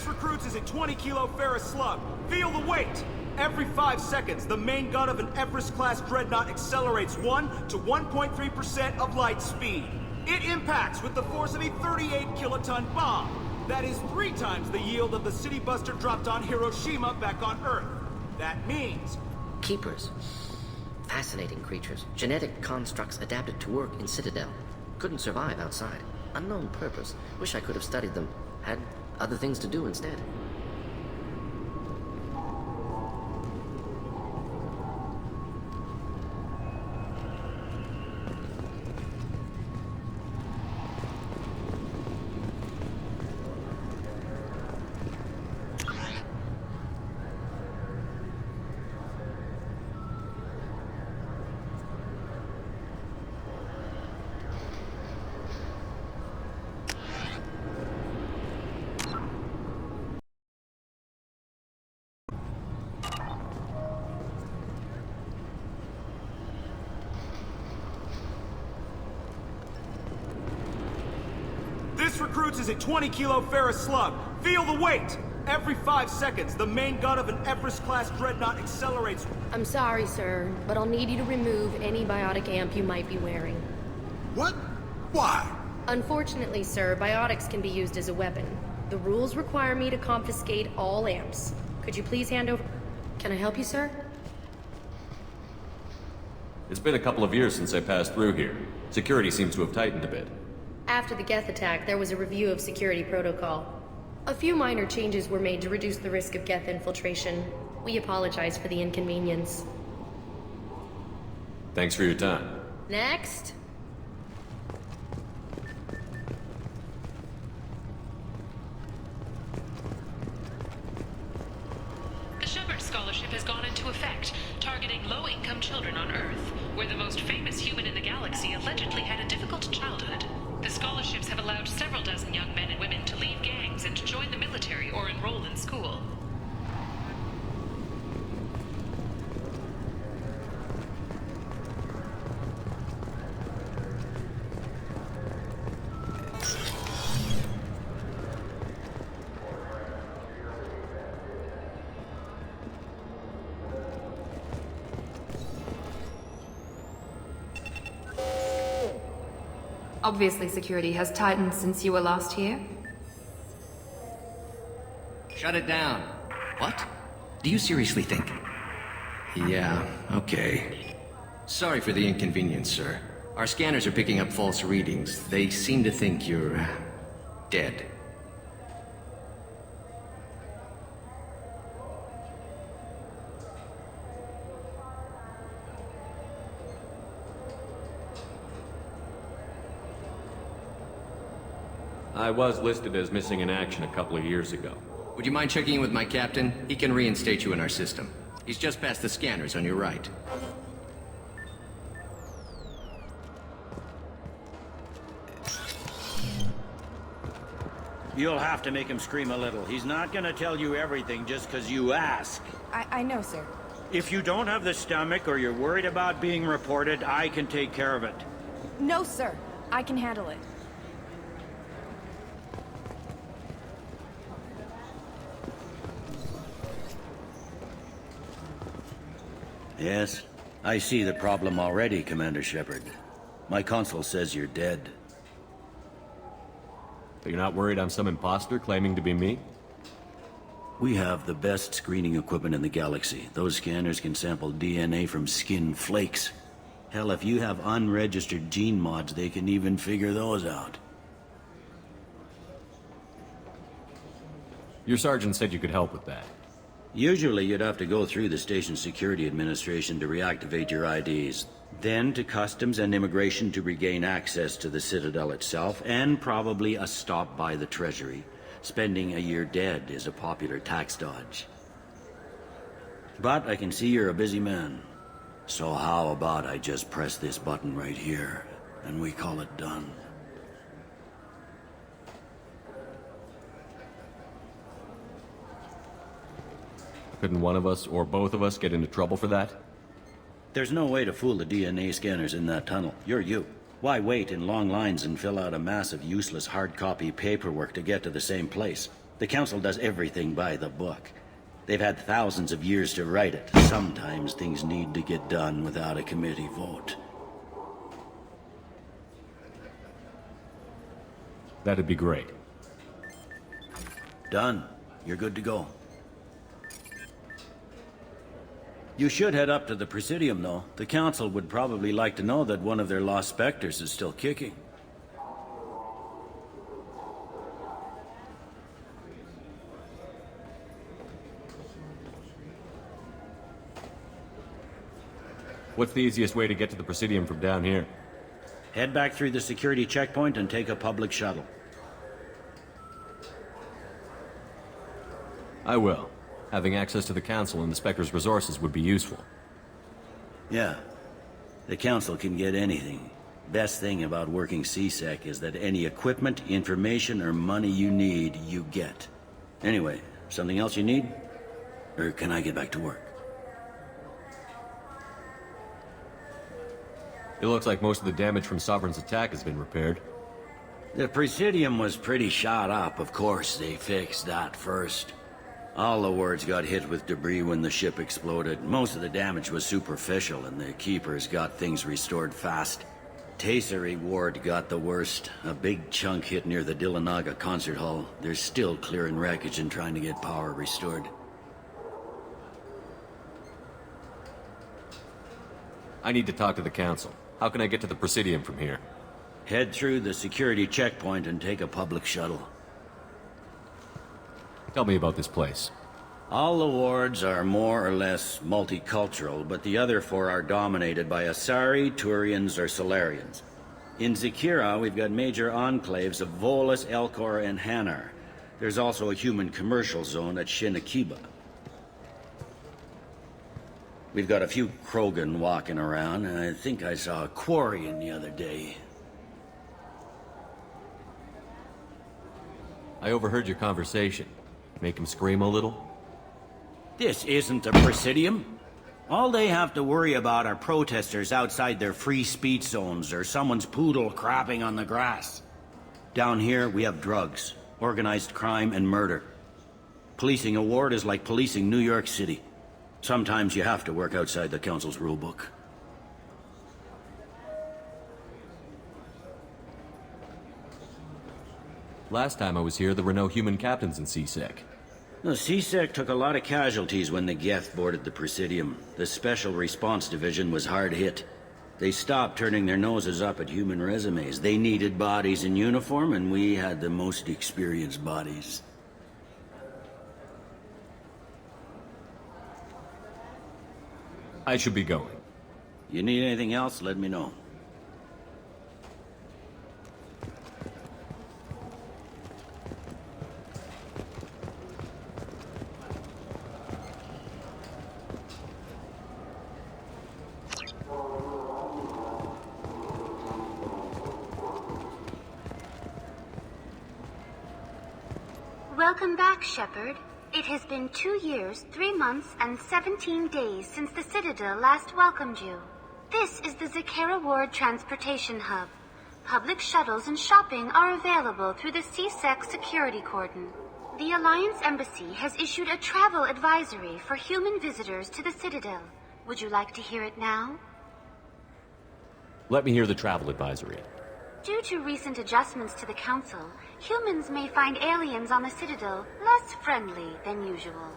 Recruits is a 20-kilo ferrous slug. Feel the weight! Every 5 seconds, the main gun of an Everest-class dreadnought accelerates 1 to 1.3% of light speed. It impacts with the force of a 38-kiloton bomb. That is 3 times the yield of the city buster dropped on Hiroshima back on Earth. That means... Keepers. Fascinating creatures. Genetic constructs adapted to work in Citadel. Couldn't survive outside. Unknown purpose. Wish I could have studied them. Had other things to do instead. This recruits is a 20-kilo ferrous slug. Feel the weight! Every 5 seconds, the main gun of an Everest-class dreadnought accelerates... I'm sorry, sir, but I'll need you to remove any biotic amp you might be wearing. What? Why? Unfortunately, sir, biotics can be used as a weapon. The rules require me to confiscate all amps. Could you please hand over... Can I help you, sir? It's been a couple of years since I passed through here. Security seems to have tightened a bit. After the Geth attack, there was a review of security protocol. A few minor changes were made to reduce the risk of Geth infiltration. We apologize for the inconvenience. Thanks for your time. Next. The Shepard Scholarship has gone into effect, targeting low-income children on Earth, where the most famous human in the galaxy allegedly had a difficult childhood. The scholarships have allowed several dozen young men and women to leave gangs and join the military or enroll in school. Obviously, security has tightened since you were last here. Shut it down. What? Do you seriously think? Yeah, okay. Sorry for the inconvenience, sir. Our scanners are picking up false readings. They seem to think you're... dead. I was listed as missing in action a couple of years ago. Would you mind checking in with my captain? He can reinstate you in our system. He's just past the scanners on your right. You'll have to make him scream a little. He's not gonna tell you everything just because you ask. I know, sir. If you don't have the stomach or you're worried about being reported, I can take care of it. No, sir. I can handle it. Yes, I see the problem already, Commander Shepard. My console says you're dead. But you're not worried I'm some imposter claiming to be me? We have the best screening equipment in the galaxy. Those scanners can sample DNA from skin flakes. Hell, if you have unregistered gene mods, they can even figure those out. Your sergeant said you could help with that. Usually you'd have to go through the station security administration to reactivate your IDs, then to customs and immigration to regain access to the Citadel itself, and probably a stop by the Treasury. Spending a year dead is a popular tax dodge. But I can see you're a busy man. So how about I just press this button right here, and we call it done? Couldn't one of us, or both of us, get into trouble for that? There's no way to fool the DNA scanners in that tunnel. You're you. Why wait in long lines and fill out a massive useless hard copy paperwork to get to the same place? The Council does everything by the book. They've had thousands of years to write it. Sometimes things need to get done without a committee vote. That'd be great. Done. You're good to go. You should head up to the Presidium, though. The Council would probably like to know that one of their lost specters is still kicking. What's the easiest way to get to the Presidium from down here? Head back through the security checkpoint and take a public shuttle. I will. Having access to the Council and the Spectre's resources would be useful. Yeah. The Council can get anything. Best thing about working CSEC is that any equipment, information, or money you need, you get. Anyway, something else you need? Or can I get back to work? It looks like most of the damage from Sovereign's attack has been repaired. The Presidium was pretty shot up. Of course, they fixed that first. All the wards got hit with debris when the ship exploded. Most of the damage was superficial, and the Keepers got things restored fast. Tasery Ward got the worst. A big chunk hit near the Dillanaga concert hall. They're still clearing wreckage and trying to get power restored. I need to talk to the Council. How can I get to the Presidium from here? Head through the security checkpoint and take a public shuttle. Tell me about this place. All the wards are more or less multicultural, but the other four are dominated by Asari, Turians, or Solarians. In Zakira, we've got major enclaves of Volus, Elcor, and Hanar. There's also a human commercial zone at Shinakiba. We've got a few Krogan walking around, and I think I saw a Quarian the other day. I overheard your conversation. Make him scream a little? This isn't a Presidium. All they have to worry about are protesters outside their free speech zones or someone's poodle crapping on the grass. Down here, we have drugs, organized crime, and murder. Policing a ward is like policing New York City. Sometimes you have to work outside the Council's rulebook. Last time I was here, there were no human captains in CSEC. The CSEC took a lot of casualties when the Geth boarded the Presidium. The Special Response Division was hard hit. They stopped turning their noses up at human resumes. They needed bodies in uniform, and we had the most experienced bodies. I should be going. You need anything else, let me know. Welcome back, Shepard. It has been 2 years, 3 months, and 17 days since the Citadel last welcomed you. This is the Zakera Ward Transportation Hub. Public shuttles and shopping are available through the CSEC security cordon. The Alliance Embassy has issued a travel advisory for human visitors to the Citadel. Would you like to hear it now? Let me hear the travel advisory. Due to recent adjustments to the Council, humans may find aliens on the Citadel less friendly than usual.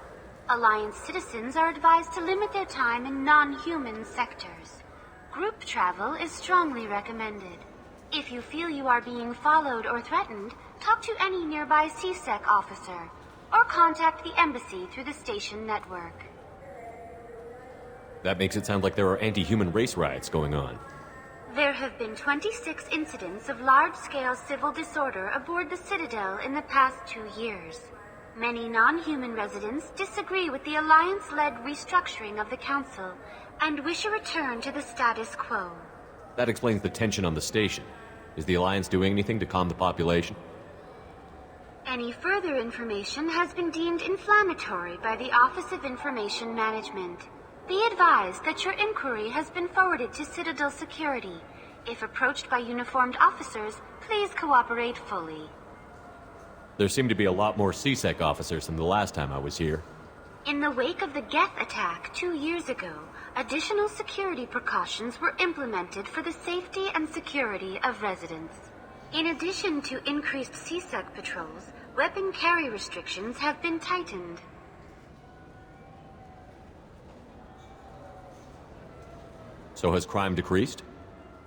Alliance citizens are advised to limit their time in non-human sectors. Group travel is strongly recommended. If you feel you are being followed or threatened, talk to any nearby CSEC officer. or contact the embassy through the station network. That makes it sound like there are anti-human race riots going on. There have been 26 incidents of large-scale civil disorder aboard the Citadel in the past 2 years. Many non-human residents disagree with the Alliance-led restructuring of the Council and wish a return to the status quo. That explains the tension on the station. Is the Alliance doing anything to calm the population? Any further information has been deemed inflammatory by the Office of Information Management. Be advised that your inquiry has been forwarded to Citadel Security. If approached by uniformed officers, please cooperate fully. There seem to be a lot more CSEC officers than the last time I was here. In the wake of the Geth attack 2 years ago, additional security precautions were implemented for the safety and security of residents. In addition to increased CSEC patrols, weapon carry restrictions have been tightened. So has crime decreased?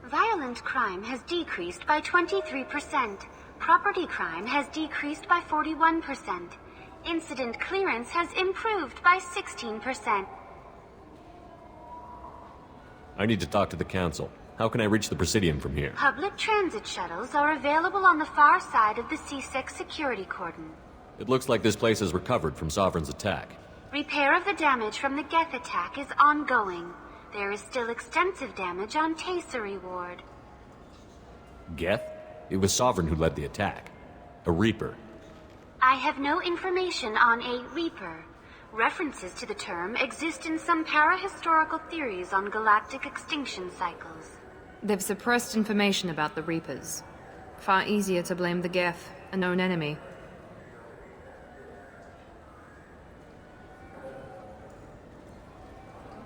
Violent crime has decreased by 23%. Property crime has decreased by 41%. Incident clearance has improved by 16%. I need to talk to the Council. How can I reach the Presidium from here? Public transit shuttles are available on the far side of the CSEC security cordon. It looks like this place has recovered from Sovereign's attack. Repair of the damage from the Geth attack is ongoing. There is still extensive damage on Tasery Ward. Geth? It was Sovereign who led the attack. A Reaper. I have no information on a Reaper. References to the term exist in some parahistorical theories on galactic extinction cycles. They've suppressed information about the Reapers. Far easier to blame the Geth, a known enemy.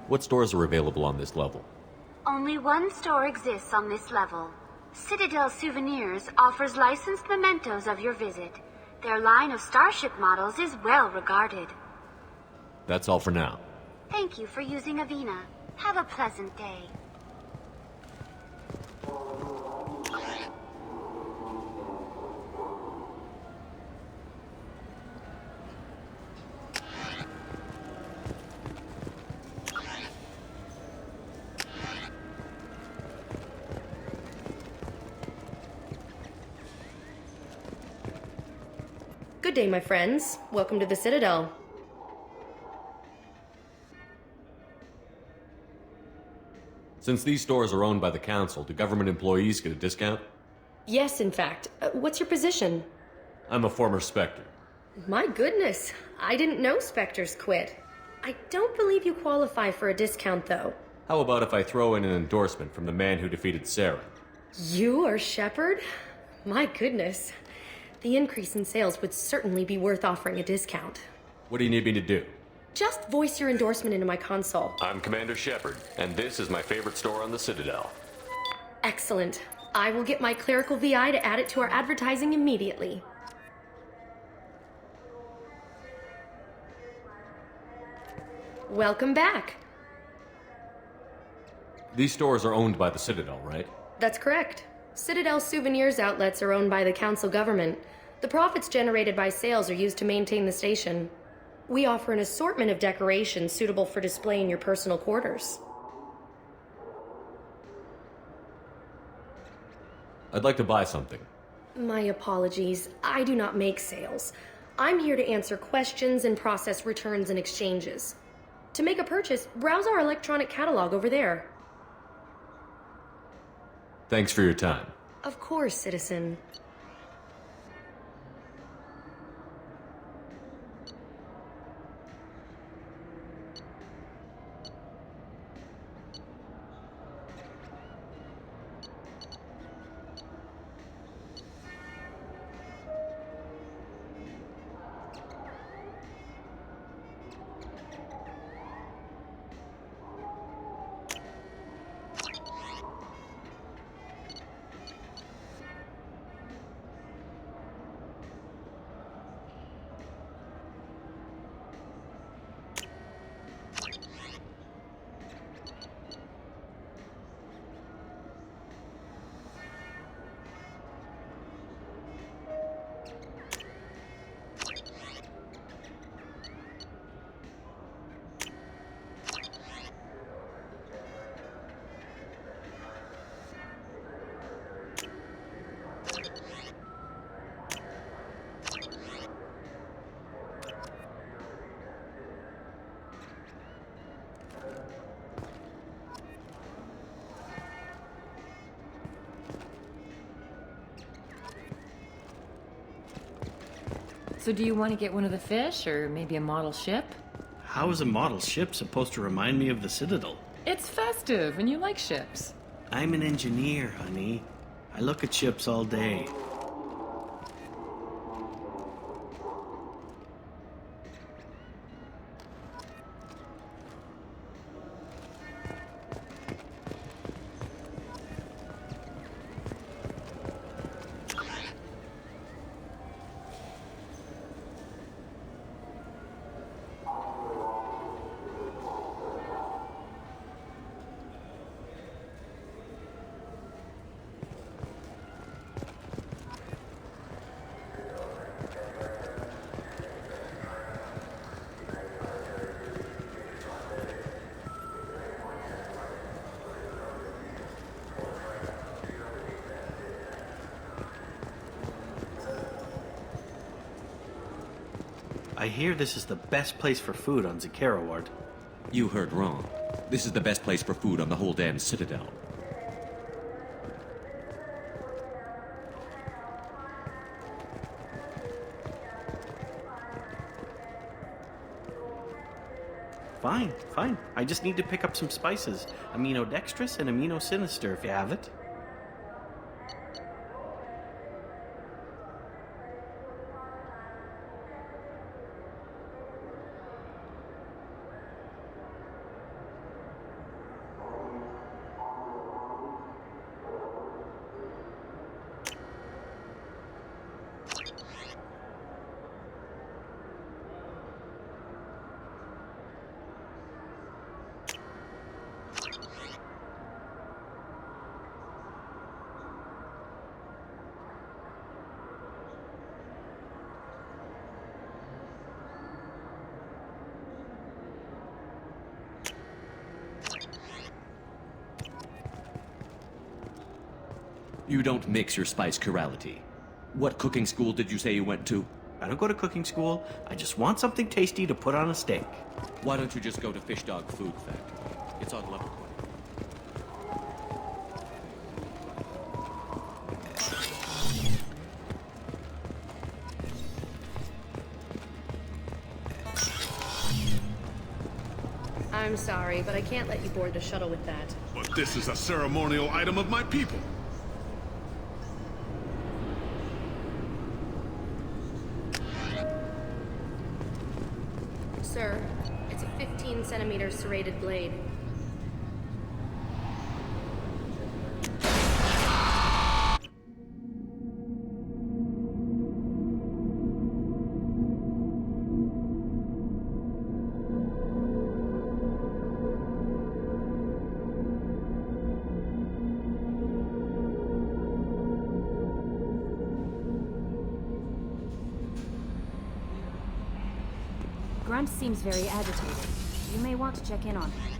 What stores are available on this level? Only one store exists on this level. Citadel Souvenirs offers licensed mementos of your visit. Their line of starship models is well regarded. That's all for now. Thank you for using Avena. Have a pleasant day. Good day, my friends. Welcome to the Citadel. Since these stores are owned by the Council, do government employees get a discount? Yes, in fact. What's your position? I'm a former Spectre. My goodness, I didn't know Spectres quit. I don't believe you qualify for a discount, though. How about if I throw in an endorsement from the man who defeated Sarah? You are Shepard? My goodness. The increase in sales would certainly be worth offering a discount. What do you need me to do? Just voice your endorsement into my console. I'm Commander Shepard, and this is my favorite store on the Citadel. Excellent. I will get my clerical VI to add it to our advertising immediately. Welcome back. These stores are owned by the Citadel, right? That's correct. Citadel Souvenirs outlets are owned by the Council government. The profits generated by sales are used to maintain the station. We offer an assortment of decorations suitable for display in your personal quarters. I'd like to buy something. My apologies. I do not make sales. I'm here to answer questions and process returns and exchanges. To make a purchase, browse our electronic catalog over there. Thanks for your time. Of course, citizen. So do you want to get one of the fish, or maybe a model ship? How is a model ship supposed to remind me of the Citadel? It's festive, and you like ships. I'm an engineer, honey. I look at ships all day. I hear this is the best place for food on Zakera Ward. You heard wrong. This is the best place for food on the whole damn Citadel. Fine. I just need to pick up some spices. Aminodextrous and aminosinister if you have it. You don't mix your spice chirality. What cooking school did you say you went to? I don't go to cooking school. I just want something tasty to put on a steak. Why don't you just go to Fish Dog Food Factory? It's on level 20. I'm sorry, but I can't let you board the shuttle with that. But this is a ceremonial item of my people. Sir, it's a 15-centimeter serrated blade. Grunt seems very agitated. You may want to check in on him.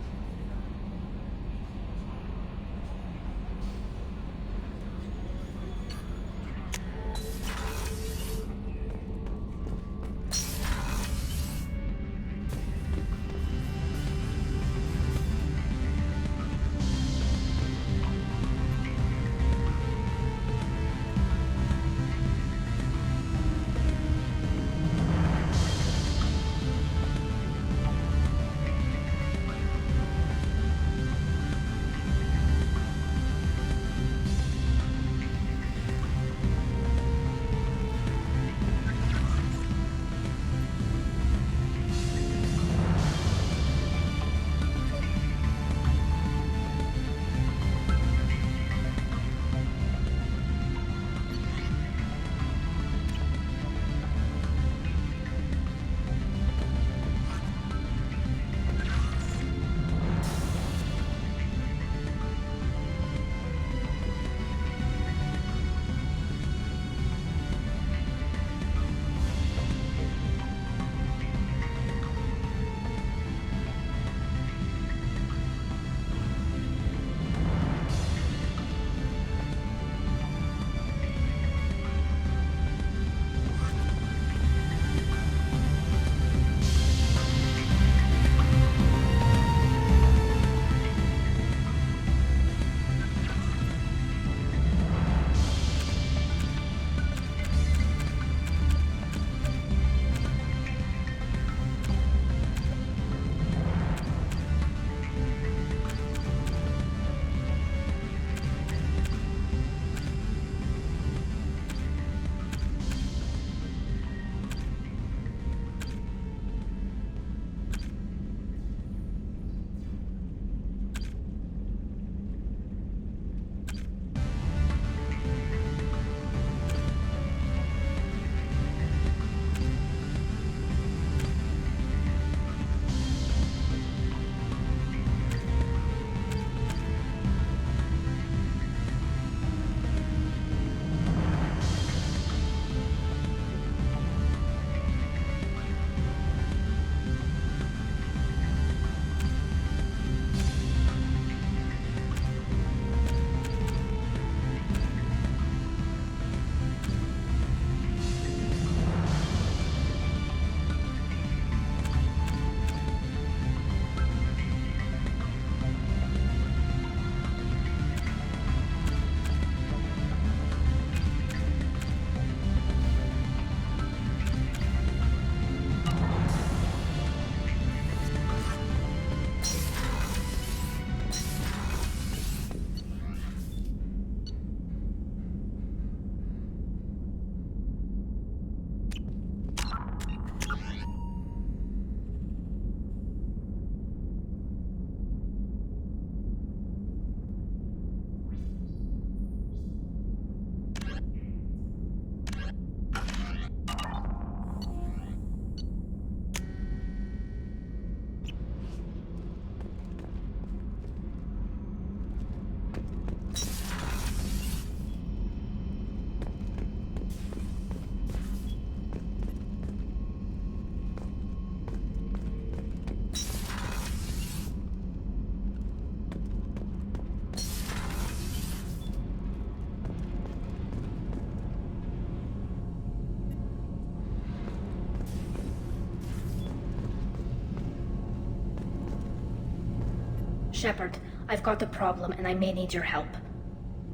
Shepard, I've got a problem and I may need your help.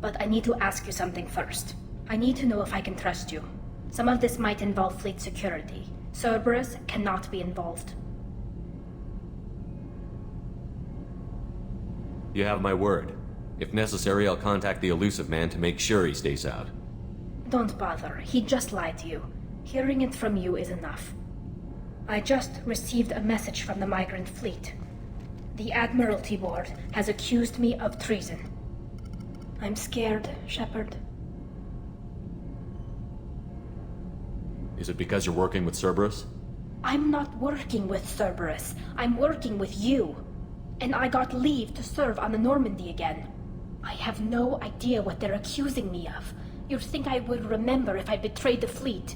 But I need to ask you something first. I need to know if I can trust you. Some of this might involve fleet security. Cerberus cannot be involved. You have my word. If necessary, I'll contact the elusive man to make sure he stays out. Don't bother. He just lied to you. Hearing it from you is enough. I just received a message from the migrant fleet. The Admiralty Board has accused me of treason. I'm scared, Shepard. Is it because you're working with Cerberus? I'm not working with Cerberus. I'm working with you. And I got leave to serve on the Normandy again. I have no idea what they're accusing me of. You'd think I would remember if I betrayed the fleet.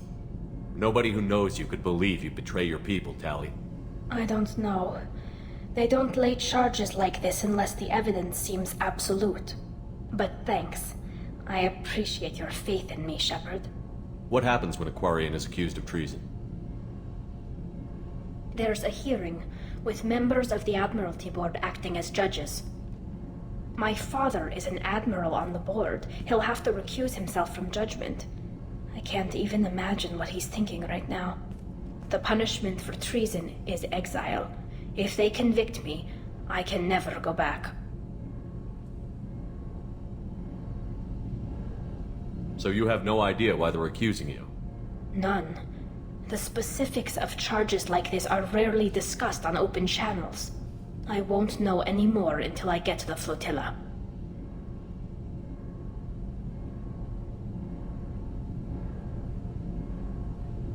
Nobody who knows you could believe you betray your people, Tali. I don't know. They don't lay charges like this unless the evidence seems absolute. But thanks. I appreciate your faith in me, Shepard. What happens when a Quarian is accused of treason? There's a hearing, with members of the Admiralty Board acting as judges. My father is an admiral on the board. He'll have to recuse himself from judgment. I can't even imagine what he's thinking right now. The punishment for treason is exile. If they convict me, I can never go back. So you have no idea why they're accusing you? None. The specifics of charges like this are rarely discussed on open channels. I won't know any more until I get to the flotilla.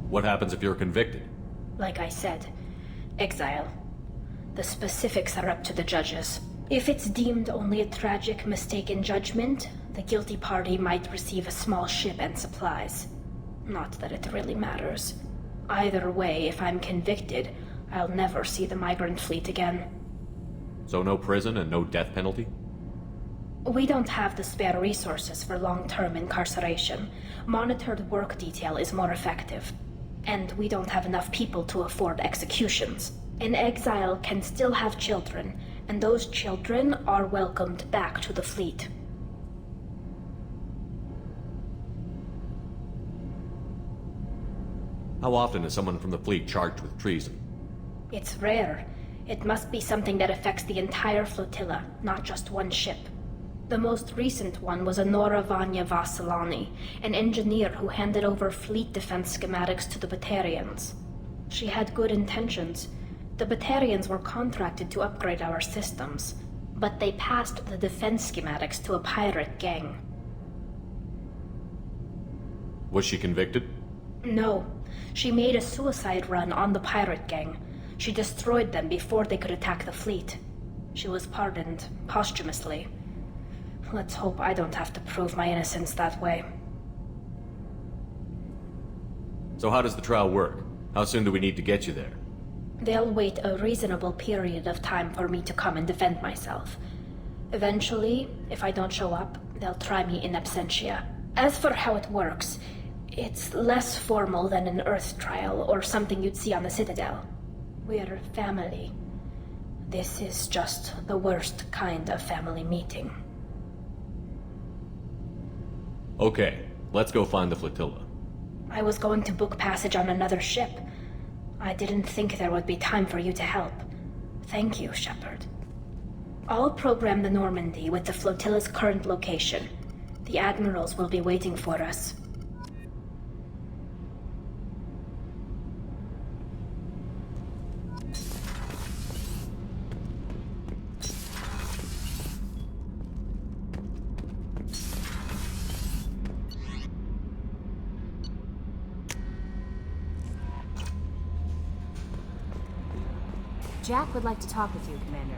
What happens if you're convicted? Like I said, exile. The specifics are up to the judges. If it's deemed only a tragic mistake in judgment, the guilty party might receive a small ship and supplies. Not that it really matters. Either way, if I'm convicted, I'll never see the migrant fleet again. So no prison and no death penalty? We don't have the spare resources for long-term incarceration. Monitored work detail is more effective. And we don't have enough people to afford executions. An exile can still have children, and those children are welcomed back to the fleet. How often is someone from the fleet charged with treason? It's rare. It must be something that affects the entire flotilla, not just one ship. The most recent one was Honora Vanya Vasilani, an engineer who handed over fleet defense schematics to the Batarians. She had good intentions. The Batarians were contracted to upgrade our systems, but they passed the defense schematics to a pirate gang. Was she convicted? No. She made a suicide run on the pirate gang. She destroyed them before they could attack the fleet. She was pardoned, posthumously. Let's hope I don't have to prove my innocence that way. So how does the trial work? How soon do we need to get you there? They'll wait a reasonable period of time for me to come and defend myself. Eventually, if I don't show up, they'll try me in absentia. As for how it works, it's less formal than an Earth trial or something you'd see on the Citadel. We're family. This is just the worst kind of family meeting. Okay, let's go find the flotilla. I was going to book passage on another ship. I didn't think there would be time for you to help. Thank you, Shepard. I'll program the Normandy with the flotilla's current location. The admirals will be waiting for us. Jack would like to talk with you, Commander.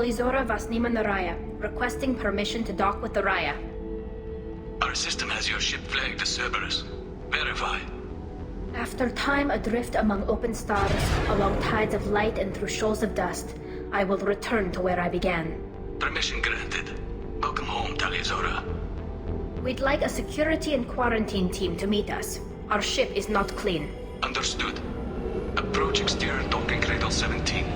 Talizora Vasnima Naraya, requesting permission to dock with the Raya. Our system has your ship flagged as Cerberus. Verify. After time adrift among open stars, along tides of light and through shoals of dust, I will return to where I began. Permission granted. Welcome home, Talizora. We'd like a security and quarantine team to meet us. Our ship is not clean. Understood. Approach exterior docking cradle 17.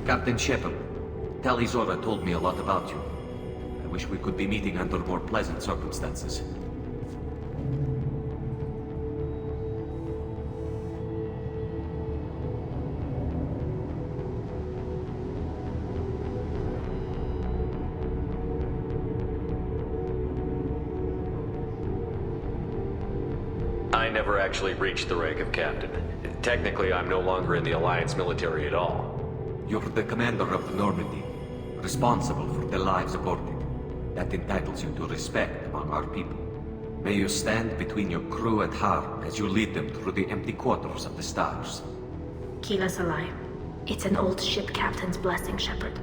Captain Shepard, Talizora told me a lot about you. I wish we could be meeting under more pleasant circumstances. I never actually reached the rank of captain. Technically, I'm no longer in the Alliance military at all. You're the commander of the Normandy, responsible for the lives aborted. That entitles you to respect among our people. May you stand between your crew and harm as you lead them through the empty quarters of the stars. Kila Salai. It's an old ship captain's blessing, Shepard.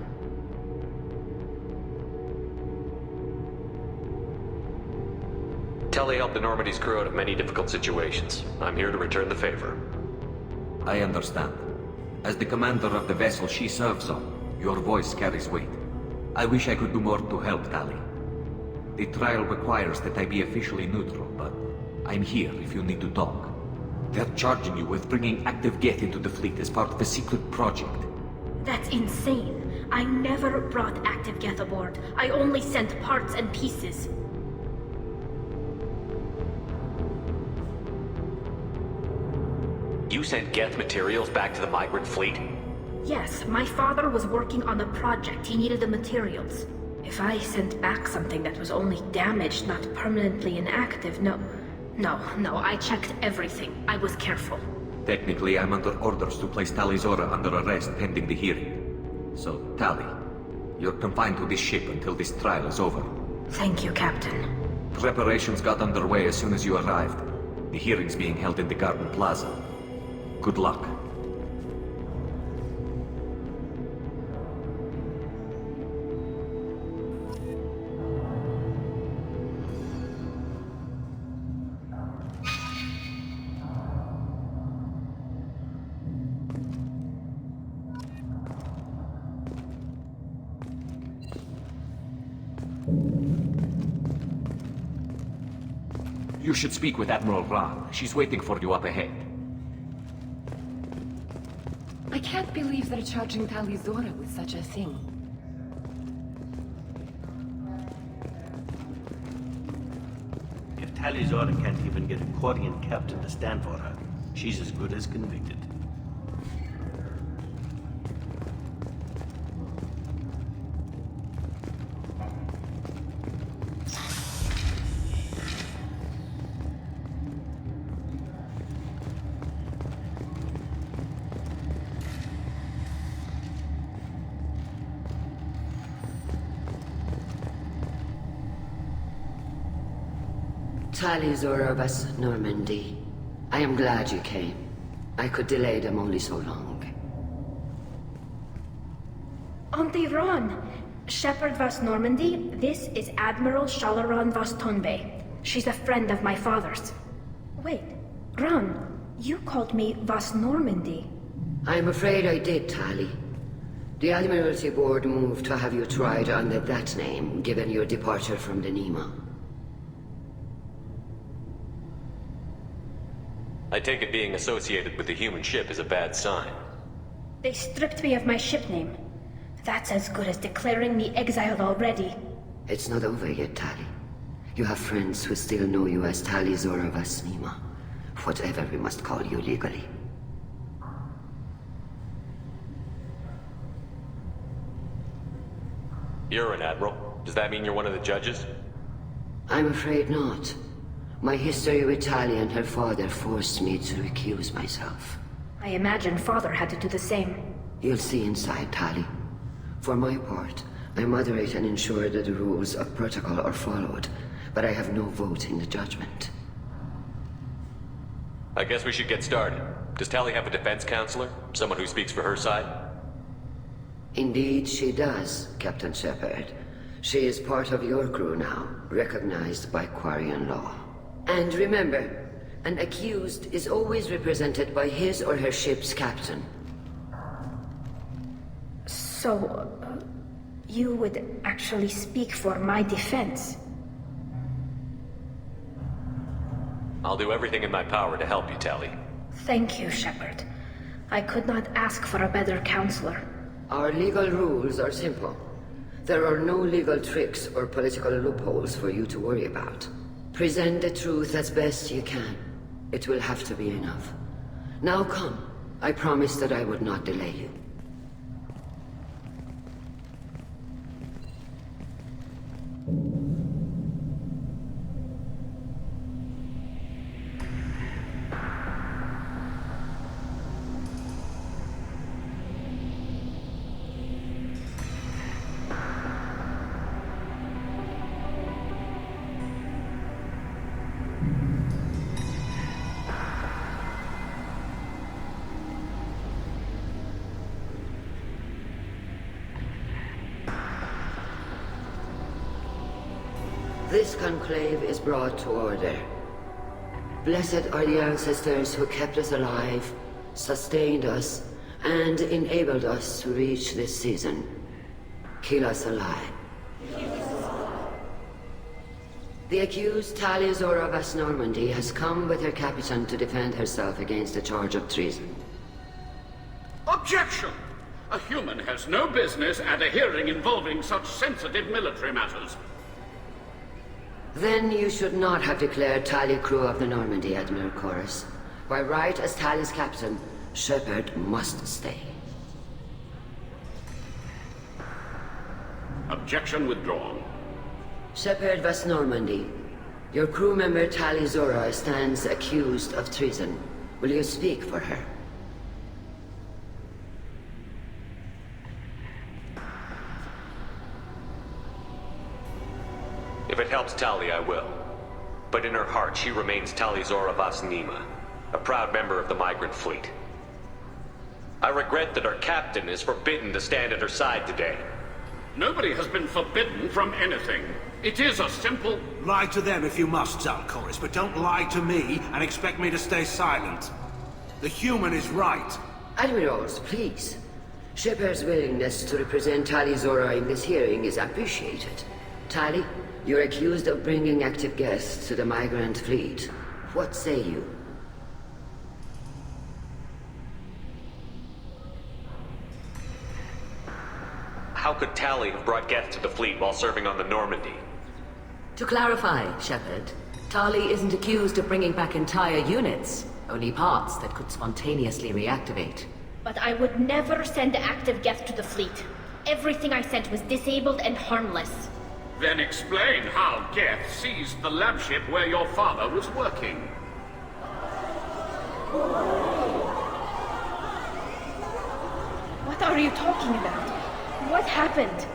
Tali helped the Normandy's crew out of many difficult situations. I'm here to return the favor. I understand. As the commander of the vessel she serves on, your voice carries weight. I wish I could do more to help Tali. The trial requires that I be officially neutral, but I'm here if you need to talk. They're charging you with bringing active Geth into the fleet as part of a secret project. That's insane. I never brought active Geth aboard. I only sent parts and pieces. You sent Geth materials back to the migrant fleet? Yes, my father was working on a project. He needed the materials. If I sent back something that was only damaged, not permanently inactive, no, I checked everything. I was careful. Technically, I'm under orders to place Talizora under arrest pending the hearing. So, Tali, you're confined to this ship until this trial is over. Thank you, Captain. Preparations got underway as soon as you arrived. The hearing's being held in the Garden Plaza. Good luck. You should speak with Admiral Ran. She's waiting for you up ahead. I can't believe they're charging Talizora with such a thing. If Talizora can't even get a Quarian captain to stand for her, she's as good as convicted. Talizora vas Normandy. I am glad you came. I could delay them only so long. Auntie Ron! Shepard vas Normandy, this is Admiral Shalaron vas Tonbe. She's a friend of my father's. Wait, Ron, you called me vas Normandy. I'm afraid I did, Tali. The Admiralty Board moved to have you tried under that name, given your departure from the Nima. I take it being associated with the human ship is a bad sign. They stripped me of my ship name. That's as good as declaring me exiled already. It's not over yet, Tali. You have friends who still know you as Talizora vas Nima. Whatever we must call you legally. You're an admiral. Does that mean you're one of the judges? I'm afraid not. My history with Tali and her father forced me to recuse myself. I imagine Father had to do the same. You'll see inside, Tali. For my part, I moderate and ensure that the rules of protocol are followed, but I have no vote in the judgment. I guess we should get started. Does Tali have a defense counselor? Someone who speaks for her side? Indeed, she does, Captain Shepard. She is part of your crew now, recognized by Quarian law. And remember, an accused is always represented by his or her ship's captain. So, you would actually speak for my defense? I'll do everything in my power to help you, Tali. Thank you, Shepard. I could not ask for a better counselor. Our legal rules are simple. There are no legal tricks or political loopholes for you to worry about. Present the truth as best you can. It will have to be enough. Now come. I promised that I would not delay you. This conclave is brought to order. Blessed are the ancestors who kept us alive, sustained us, and enabled us to reach this season. Keep us alive. The accused Tali Zora of Normandy has come with her captain to defend herself against a charge of treason. Objection! A human has no business at a hearing involving such sensitive military matters. Then you should not have declared Tali crew of the Normandy, Admiral Chorus. By right as Tali's captain, Shepard must stay. Objection withdrawn. Shepard was Normandy. Your crew member Tali Zora stands accused of treason. Will you speak for her? If it helps Tali, I will. But in her heart, she remains Tali Zora Vas Nima, a proud member of the migrant fleet. I regret that our captain is forbidden to stand at her side today. Nobody has been forbidden from anything. It is a simple... Lie to them if you must, Zalcoris, but don't lie to me and expect me to stay silent. The human is right. Admirals, please. Shepard's willingness to represent Tali Zora in this hearing is appreciated. Tali, you're accused of bringing active guests to the migrant fleet. What say you? How could Tali have brought guests to the fleet while serving on the Normandy? To clarify, Shepard, Tali isn't accused of bringing back entire units, only parts that could spontaneously reactivate. But I would never send active guests to the fleet. Everything I sent was disabled and harmless. Then explain how Geth seized the lab ship where your father was working. What are you talking about? What happened?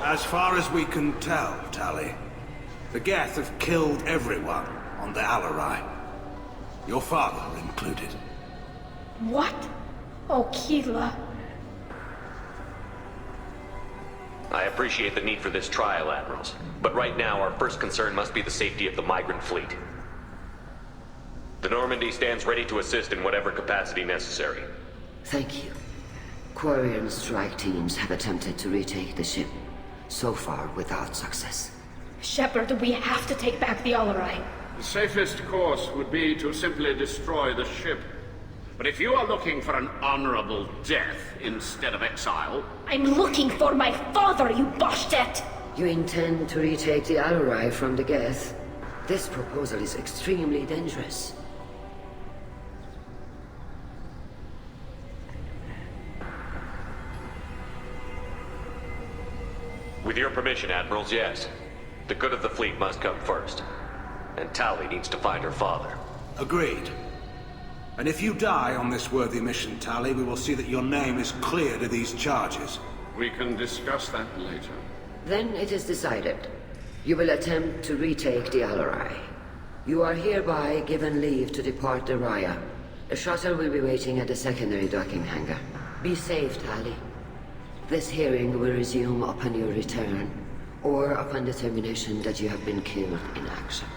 As far as we can tell, Tali, the Geth have killed everyone on the Alarai. Your father included. What? Oh, Keela. I appreciate the need for this trial, Admirals. But right now, our first concern must be the safety of the migrant fleet. The Normandy stands ready to assist in whatever capacity necessary. Thank you. Quarian strike teams have attempted to retake the ship, so far without success. Shepard, we have to take back the Alarai. The safest course would be to simply destroy the ship. But if you are looking for an honorable death instead of exile... I'm looking for my father, you Boshtet! You intend to retake the Alarai from the Geth? This proposal is extremely dangerous. With your permission, Admirals, yes. The good of the fleet must come first. and Tali needs to find her father. Agreed. And if you die on this worthy mission, Tali, we will see that your name is cleared of these charges. We can discuss that later. Then it is decided. You will attempt to retake the Alarai. You are hereby given leave to depart the Raya. A shuttle will be waiting at the secondary docking hangar. Be safe, Tali. This hearing will resume upon your return, or upon determination that you have been killed in action.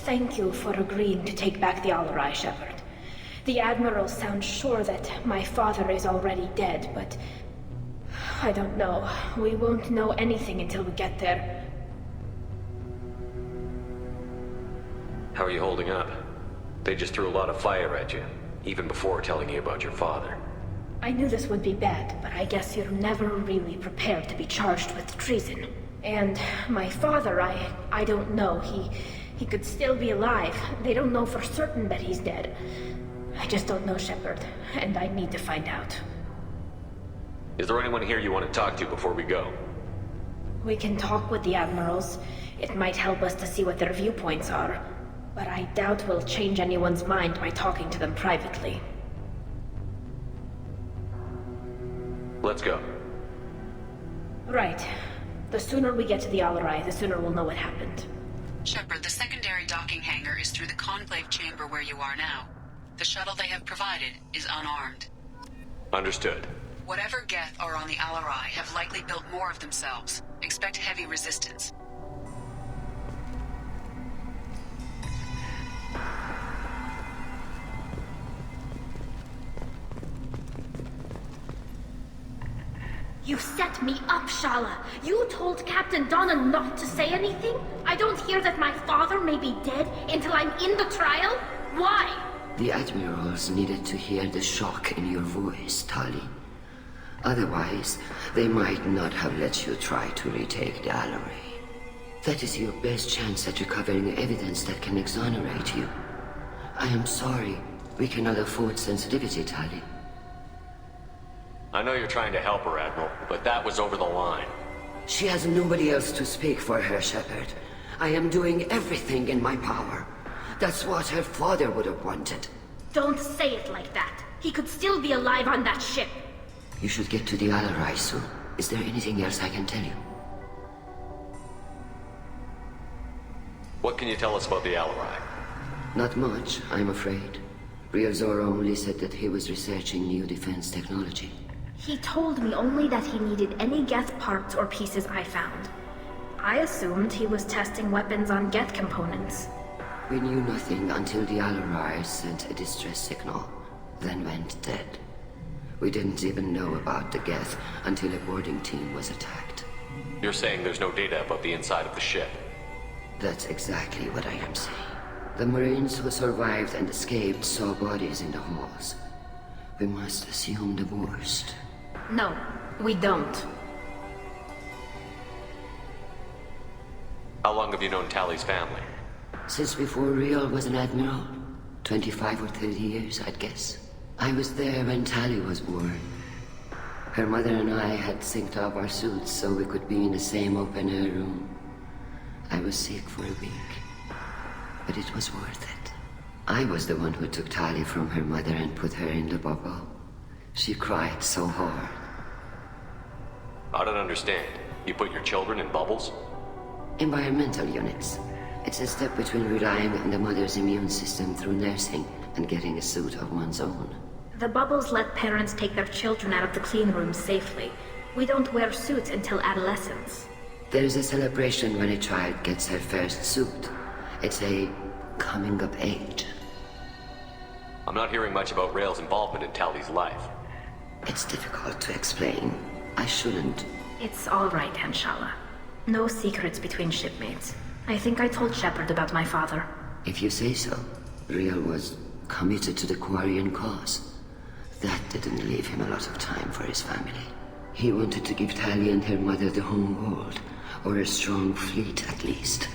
Thank you for agreeing to take back the Alarai, Shepard. The Admiral sounds sure that my father is already dead, but I don't know. We won't know anything until we get there. How are you holding up? They just threw a lot of fire at you, even before telling you about your father. I knew this would be bad, but I guess you're never really prepared to be charged with treason. And my father, I don't know. He could still be alive. They don't know for certain that he's dead. I just don't know, Shepard, and I need to find out. Is there anyone here you want to talk to before we go? We can talk with the Admirals. It might help us to see what their viewpoints are. But I doubt we'll change anyone's mind by talking to them privately. Let's go. Right. The sooner we get to the Alarai, the sooner we'll know what happened. Shepard, the secondary docking hangar is through the conclave chamber where you are now. The shuttle they have provided is unarmed. Understood. Whatever Geth are on the Alarai have likely built more of themselves. Expect heavy resistance. You set me up, Shala. You told Captain Donna not to say anything? I don't hear that my father may be dead until I'm in the trial? Why? The Admirals needed to hear the shock in your voice, Tali. Otherwise, they might not have let you try to retake the Alarai. That is your best chance at recovering evidence that can exonerate you. I am sorry. We cannot afford sensitivity, Tali. I know you're trying to help her, Admiral, but that was over the line. She has nobody else to speak for her, Shepard. I am doing everything in my power. That's what her father would have wanted. Don't say it like that. He could still be alive on that ship. You should get to the Alarai soon. Is there anything else I can tell you? What can you tell us about the Alarai? Not much, I'm afraid. Real Zora only said that he was researching new defense technology. He told me only that he needed any Geth parts or pieces I found. I assumed he was testing weapons on Geth components. We knew nothing until the Alarai sent a distress signal, then went dead. We didn't even know about the Geth until a boarding team was attacked. You're saying there's no data about the inside of the ship? That's exactly what I am saying. The Marines who survived and escaped saw bodies in the halls. We must assume the worst. No, we don't. How long have you known Tali's family? Since before Real was an admiral. 25 or 30 years, I'd guess. I was there when Tali was born. Her mother and I had synced up our suits so we could be in the same open-air room. I was sick for a week, but it was worth it. I was the one who took Tali from her mother and put her in the bubble. She cried so hard. I don't understand. You put your children in bubbles? Environmental units. It's a step between relying on the mother's immune system through nursing and getting a suit of one's own. The bubbles let parents take their children out of the clean rooms safely. We don't wear suits until adolescence. There is a celebration when a child gets her first suit. It's a coming of age. I'm not hearing much about Rail's involvement in Tali's life. It's difficult to explain. I shouldn't. It's all right, Anshala. No secrets between shipmates. I think I told Shepard about my father. If you say so. Real was committed to the Quarian cause. That didn't leave him a lot of time for his family. He wanted to give Tali and her mother the home world, or a strong fleet at least.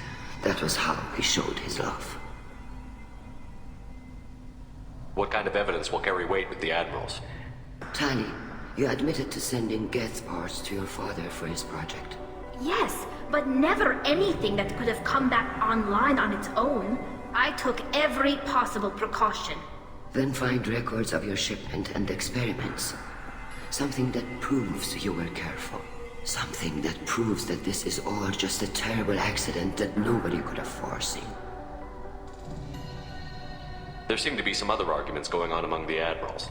That was how he showed his love. What kind of evidence will carry weight with the admirals? Tali, you admitted to sending Geth parts to your father for his project. Yes, but never anything that could have come back online on its own. I took every possible precaution. Then find records of your shipment and experiments. Something that proves you were careful. Something that proves that this is all just a terrible accident that nobody could have foreseen. There seem to be some other arguments going on among the admirals.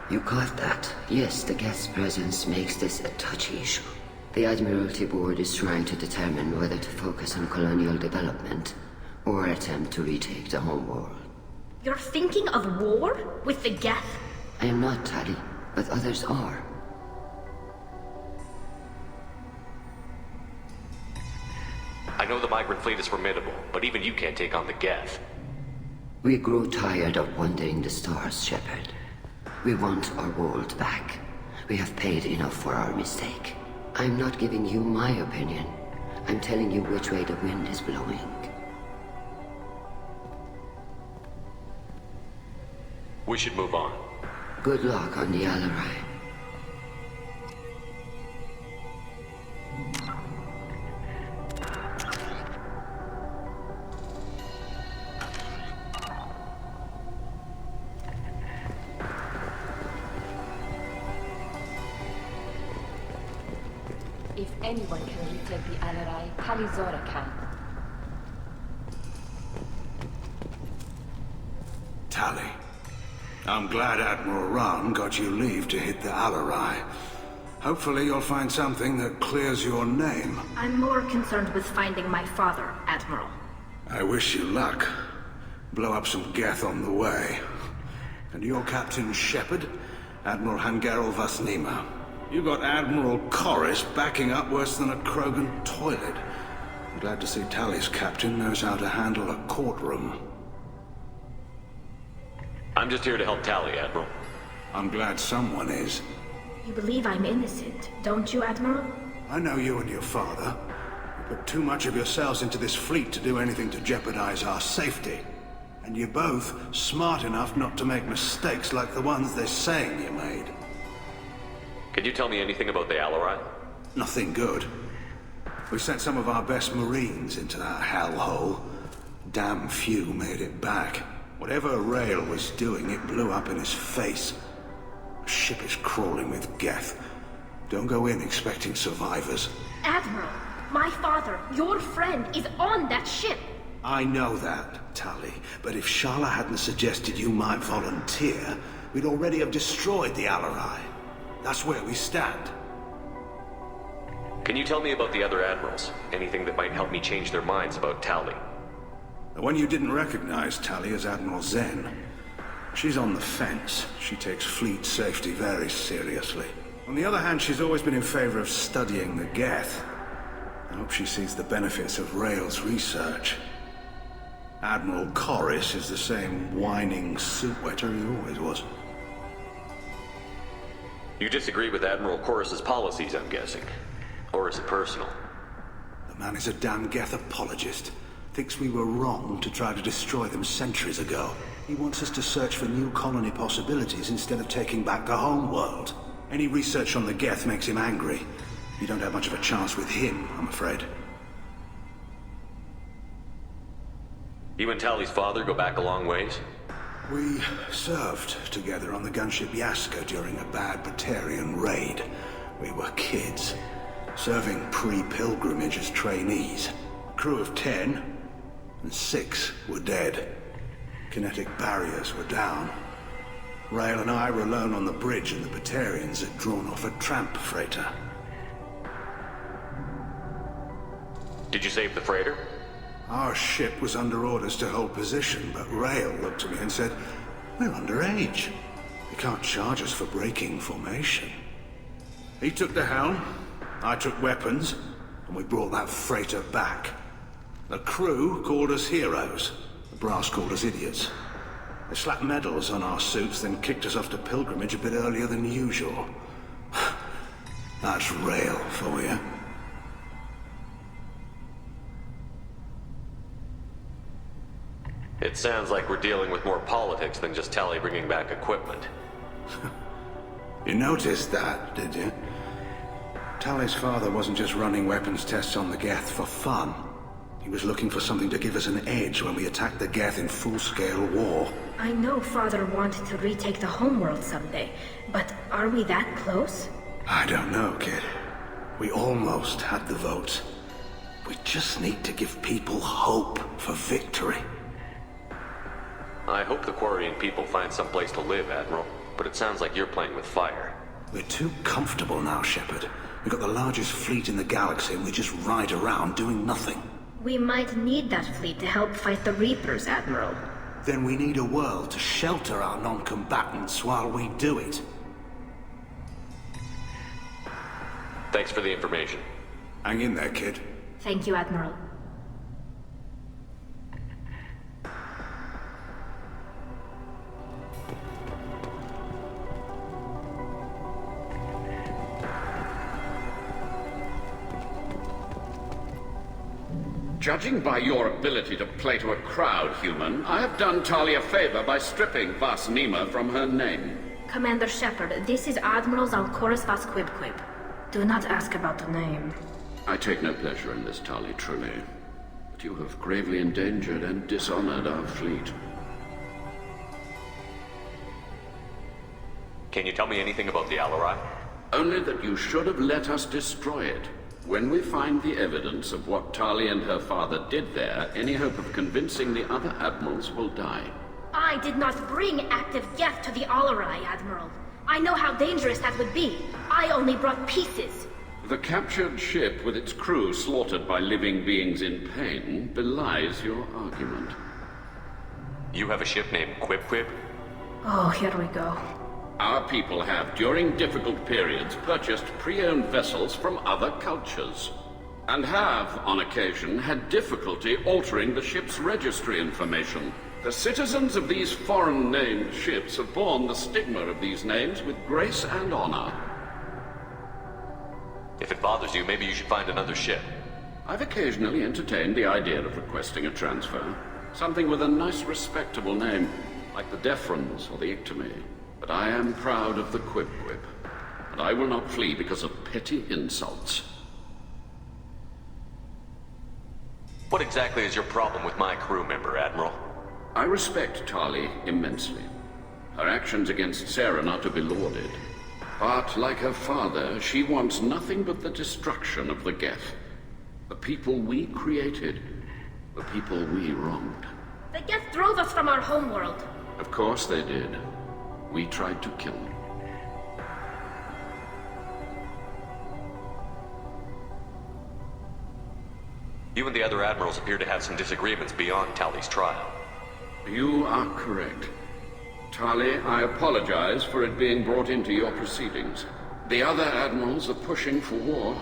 You caught that? Yes, the Geth's presence makes this a touchy issue. The Admiralty Board is trying to determine whether to focus on colonial development or attempt to retake the home world. You're thinking of war? With the Geth? I am not, Tali, but others are. I know the migrant fleet is formidable, but even you can't take on the Geth. We grow tired of wandering the stars, Shepard. We want our world back. We have paid enough for our mistake. I'm not giving you my opinion. I'm telling you which way the wind is blowing. We should move on. Good luck on the Alarai. If anyone can retake the Alarai, Tali Zora can. Tali, I'm glad Admiral Rahn got you leave to hit the Alarai. Hopefully you'll find something that clears your name. I'm more concerned with finding my father, Admiral. I wish you luck. Blow up some Geth on the way. And your Captain Shepard, Admiral Hangarel Vasnima. You got Admiral Corris backing up worse than a Krogan toilet. I'm glad to see Tali's captain knows how to handle a courtroom. I'm just here to help Tali, Admiral. I'm glad someone is. You believe I'm innocent, don't you, Admiral? I know you and your father. You put too much of yourselves into this fleet to do anything to jeopardize our safety. And you're both smart enough not to make mistakes like the ones they're saying you made. Can you tell me anything about the Alarai? Nothing good. We sent some of our best Marines into that hellhole. Damn few made it back. Whatever Rail was doing, it blew up in his face. The ship is crawling with Geth. Don't go in expecting survivors. Admiral, my father, your friend, is on that ship. I know that, Tali, but if Shala hadn't suggested you might volunteer, we'd already have destroyed the Alarai. That's where we stand. Can you tell me about the other admirals? Anything that might help me change their minds about Tali? The one you didn't recognize, Tali, is Admiral Zen. She's on the fence. She takes fleet safety very seriously. On the other hand, she's always been in favor of studying the Geth. I hope she sees the benefits of Rail's research. Admiral Corris is the same whining suit-wetter he always was. You disagree with Admiral Corris's policies, I'm guessing. Or is it personal? The man is a damn Geth apologist. Thinks we were wrong to try to destroy them centuries ago. He wants us to search for new colony possibilities instead of taking back the home world. Any research on the Geth makes him angry. You don't have much of a chance with him, I'm afraid. You and Tali's father go back a long ways? We served together on the gunship Yaska during a bad Batarian raid. We were kids, serving pre-pilgrimage as trainees. A crew of 10, and 6 were dead. Kinetic barriers were down. Rail and I were alone on the bridge, and the Batarians had drawn off a tramp freighter. Did you save the freighter? Our ship was under orders to hold position, but Rail looked at me and said, "We're underage. They can't charge us for breaking formation." He took the helm, I took weapons, and we brought that freighter back. The crew called us heroes. The brass called us idiots. They slapped medals on our suits, then kicked us off to pilgrimage a bit earlier than usual. That's Rail for you. It sounds like we're dealing with more politics than just Tali bringing back equipment. You noticed that, did you? Tali's father wasn't just running weapons tests on the Geth for fun. He was looking for something to give us an edge when we attacked the Geth in full-scale war. I know Father wanted to retake the homeworld someday, but are we that close? I don't know, kid. We almost had the votes. We just need to give people hope for victory. I hope the Quarian people find some place to live, Admiral, but it sounds like you're playing with fire. We're too comfortable now, Shepard. We've got the largest fleet in the galaxy and we just ride around doing nothing. We might need that fleet to help fight the Reapers, Admiral. Then we need a world to shelter our non-combatants while we do it. Thanks for the information. Hang in there, kid. Thank you, Admiral. Judging by your ability to play to a crowd, human, I have done Tali a favor by stripping Vas Nima from her name. Commander Shepard, this is Admiral Zalcorus Vas Quibquib. Do not ask about the name. I take no pleasure in this, Tali, truly. But you have gravely endangered and dishonored our fleet. Can you tell me anything about the Alarai? Only that you should have let us destroy it. When we find the evidence of what Tali and her father did there, any hope of convincing the other admirals will die. I did not bring active Geth to the Alarai, Admiral. I know how dangerous that would be. I only brought pieces. The captured ship with its crew slaughtered by living beings in pain belies your argument. You have a ship named Quib? Oh, here we go. Our people have, during difficult periods, purchased pre-owned vessels from other cultures, and have, on occasion, had difficulty altering the ship's registry information. The citizens of these foreign-named ships have borne the stigma of these names with grace and honor. If it bothers you, maybe you should find another ship. I've occasionally entertained the idea of requesting a transfer. Something with a nice, respectable name, like the Defrons or the Ictomy. But I am proud of the Quib, and I will not flee because of petty insults. What exactly is your problem with my crew member, Admiral? I respect Tali immensely. Her actions against Sarah are to be lauded. But, like her father, she wants nothing but the destruction of the Geth. The people we created, the people we wronged. The Geth drove us from our homeworld. Of course they did. We tried to kill them. You and the other admirals appear to have some disagreements beyond Tali's trial. You are correct. Tali, I apologize for it being brought into your proceedings. The other admirals are pushing for war.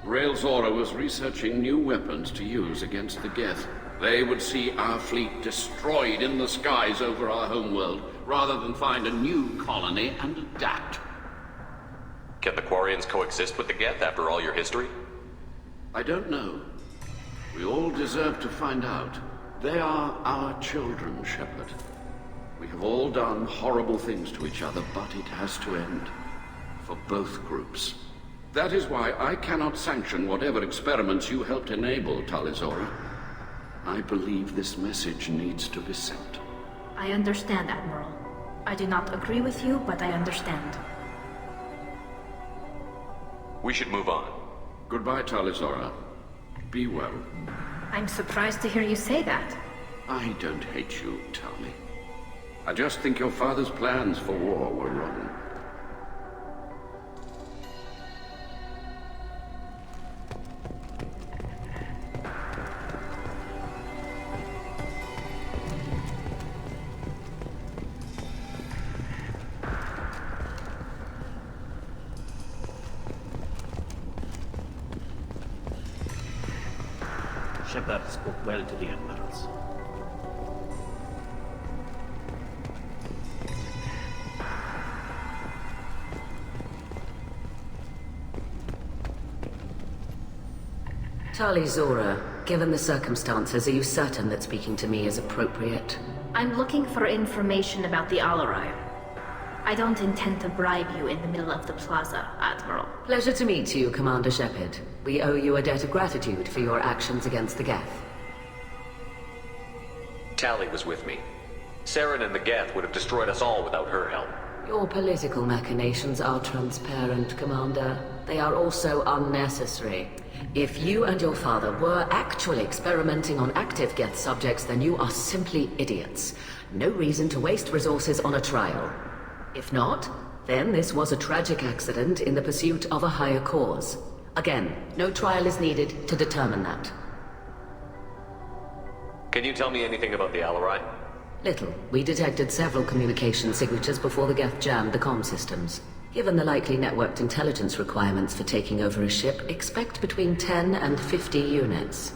Rael Zora was researching new weapons to use against the Geth. They would see our fleet destroyed in the skies over our homeworld, rather than find a new colony and adapt. Can the Quarians coexist with the Geth after all your history? I don't know. We all deserve to find out. They are our children, Shepard. We have all done horrible things to each other, but it has to end. For both groups. That is why I cannot sanction whatever experiments you helped enable, Tali Zora. I believe this message needs to be sent. I understand, Admiral. I do not agree with you, but I understand. We should move on. Goodbye, Tali Zora. Be well. I'm surprised to hear you say that. I don't hate you, Tali. I just think your father's plans for war were wrong. Shepard spoke well to the admirals. Tali Zora, given the circumstances, are you certain that speaking to me is appropriate? I'm looking for information about the Alarai. I don't intend to bribe you in the middle of the plaza, Admiral. Pleasure to meet you, Commander Shepard. We owe you a debt of gratitude for your actions against the Geth. Tali was with me. Saren and the Geth would have destroyed us all without her help. Your political machinations are transparent, Commander. They are also unnecessary. If you and your father were actually experimenting on active Geth subjects, then you are simply idiots. No reason to waste resources on a trial. If not, then this was a tragic accident in the pursuit of a higher cause. Again, no trial is needed to determine that. Can you tell me anything about the Alarai? Little. We detected several communication signatures before the Geth jammed the comm systems. Given the likely networked intelligence requirements for taking over a ship, expect between 10 and 50 units.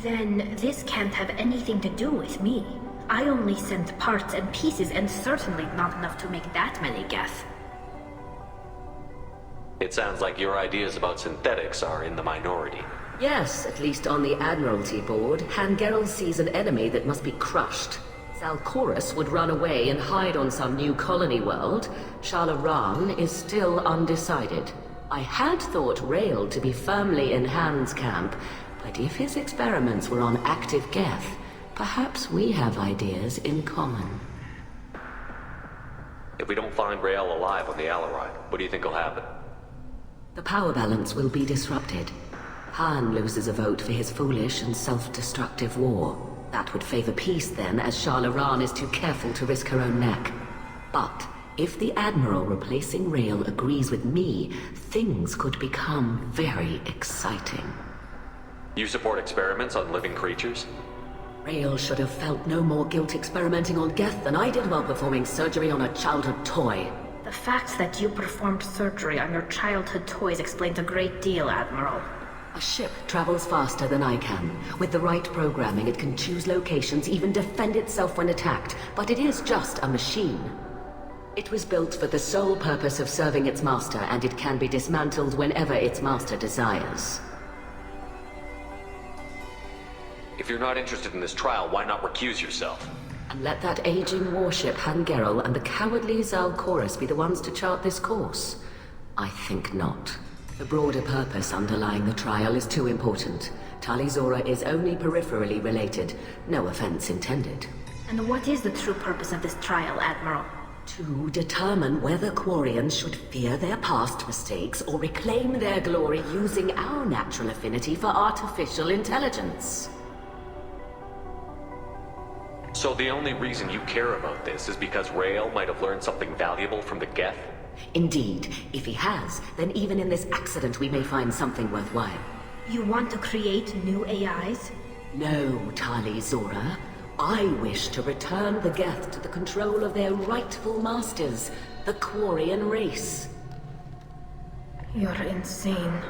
Then this can't have anything to do with me. I only sent parts and pieces, and certainly not enough to make that many Geth. It sounds like your ideas about synthetics are in the minority. Yes, at least on the Admiralty board, Hangerel sees an enemy that must be crushed. Zalcorus would run away and hide on some new colony world. Shalaran is still undecided. I had thought Rail to be firmly in Han's camp, but if his experiments were on active Geth, perhaps we have ideas in common. If we don't find Rael alive on the Alarai, what do you think will happen? The power balance will be disrupted. Han loses a vote for his foolish and self-destructive war. That would favor peace then, as Shalaran is too careful to risk her own neck. But if the Admiral replacing Rael agrees with me, things could become very exciting. You support experiments on living creatures? Rael should have felt no more guilt experimenting on Geth than I did while performing surgery on a childhood toy. The fact that you performed surgery on your childhood toys explains a great deal, Admiral. A ship travels faster than I can. With the right programming, it can choose locations, even defend itself when attacked. But it is just a machine. It was built for the sole purpose of serving its master, and it can be dismantled whenever its master desires. If you're not interested in this trial, why not recuse yourself? And let that aging warship Hangerel and the cowardly Zalcorus be the ones to chart this course? I think not. The broader purpose underlying the trial is too important. Tali Zora is only peripherally related. No offense intended. And what is the true purpose of this trial, Admiral? To determine whether Quarians should fear their past mistakes or reclaim their glory using our natural affinity for artificial intelligence. So the only reason you care about this is because Rael might have learned something valuable from the Geth? Indeed. If he has, then even in this accident we may find something worthwhile. You want to create new AIs? No, Tali Zora. I wish to return the Geth to the control of their rightful masters, the Quarian race. You're insane.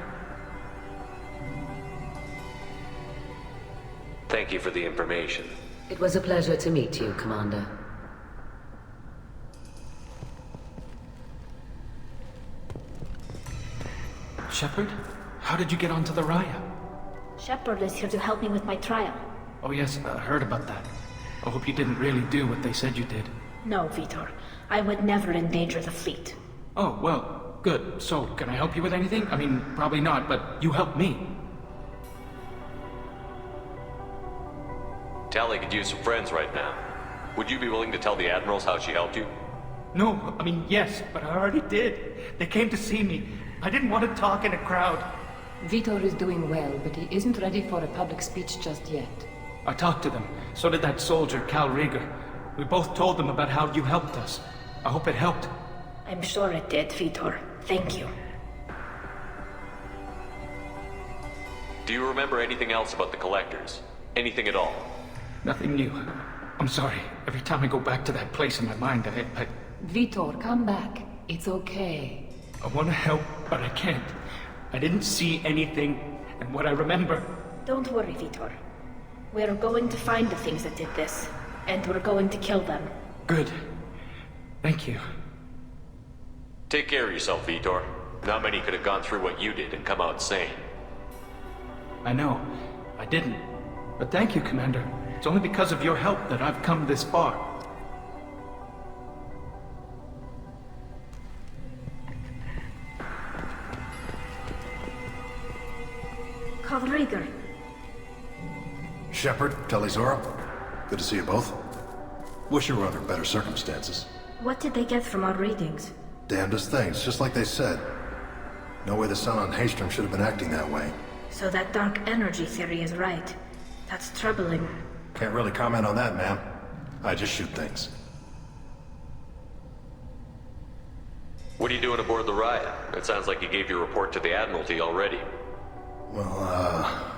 Thank you for the information. It was a pleasure to meet you, Commander. Shepard? How did you get onto the Raya? Shepard is here to help me with my trial. Oh yes, I heard about that. I hope you didn't really do what they said you did. No, Vitor. I would never endanger the fleet. Oh, well, good. So, can I help you with anything? I mean, probably not, but you helped me. Tali could use some friends right now. Would you be willing to tell the Admirals how she helped you? No, I mean, yes, but I already did. They came to see me. I didn't want to talk in a crowd. Vitor is doing well, but he isn't ready for a public speech just yet. I talked to them. So did that soldier, Cal Rieger. We both told them about how you helped us. I hope it helped. I'm sure it did, Vitor. Thank you. Do you remember anything else about the Collectors? Anything at all? Nothing new. I'm sorry. Every time I go back to that place in my mind, I... Vitor, come back. It's okay. I want to help, but I can't. I didn't see anything, and what I remember... Don't worry, Vitor. We're going to find the things that did this, and we're going to kill them. Good. Thank you. Take care of yourself, Vitor. Not many could have gone through what you did and come out sane. I know. I didn't. But thank you, Commander. It's only because of your help that I've come this far. Rieger. Shepard, Talizora. Good to see you both. Wish you were under better circumstances. What did they get from our readings? Damnedest things, just like they said. No way the sun on Haystrom should have been acting that way. So that dark energy theory is right. That's troubling. Can't really comment on that, ma'am. I just shoot things. What are you doing aboard the Riot? It sounds like you gave your report to the Admiralty already. Well, I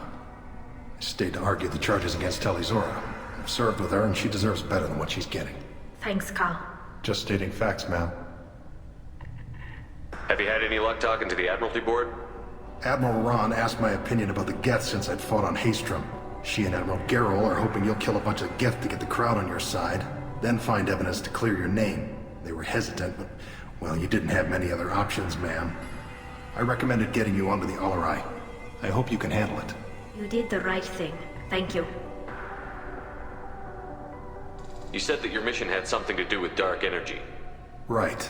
stayed to argue the charges against Talizora. I've served with her, and she deserves better than what she's getting. Thanks, Cal. Just stating facts, ma'am. Have you had any luck talking to the Admiralty Board? Admiral Ron asked my opinion about the Geth since I'd fought on Haystrom. She and Admiral Garrel are hoping you'll kill a bunch of Geth to get the crowd on your side, then find evidence to clear your name. They were hesitant, but, well, you didn't have many other options, ma'am. I recommended getting you onto the Alarai. I hope you can handle it. You did the right thing. Thank you. You said that your mission had something to do with dark energy. Right.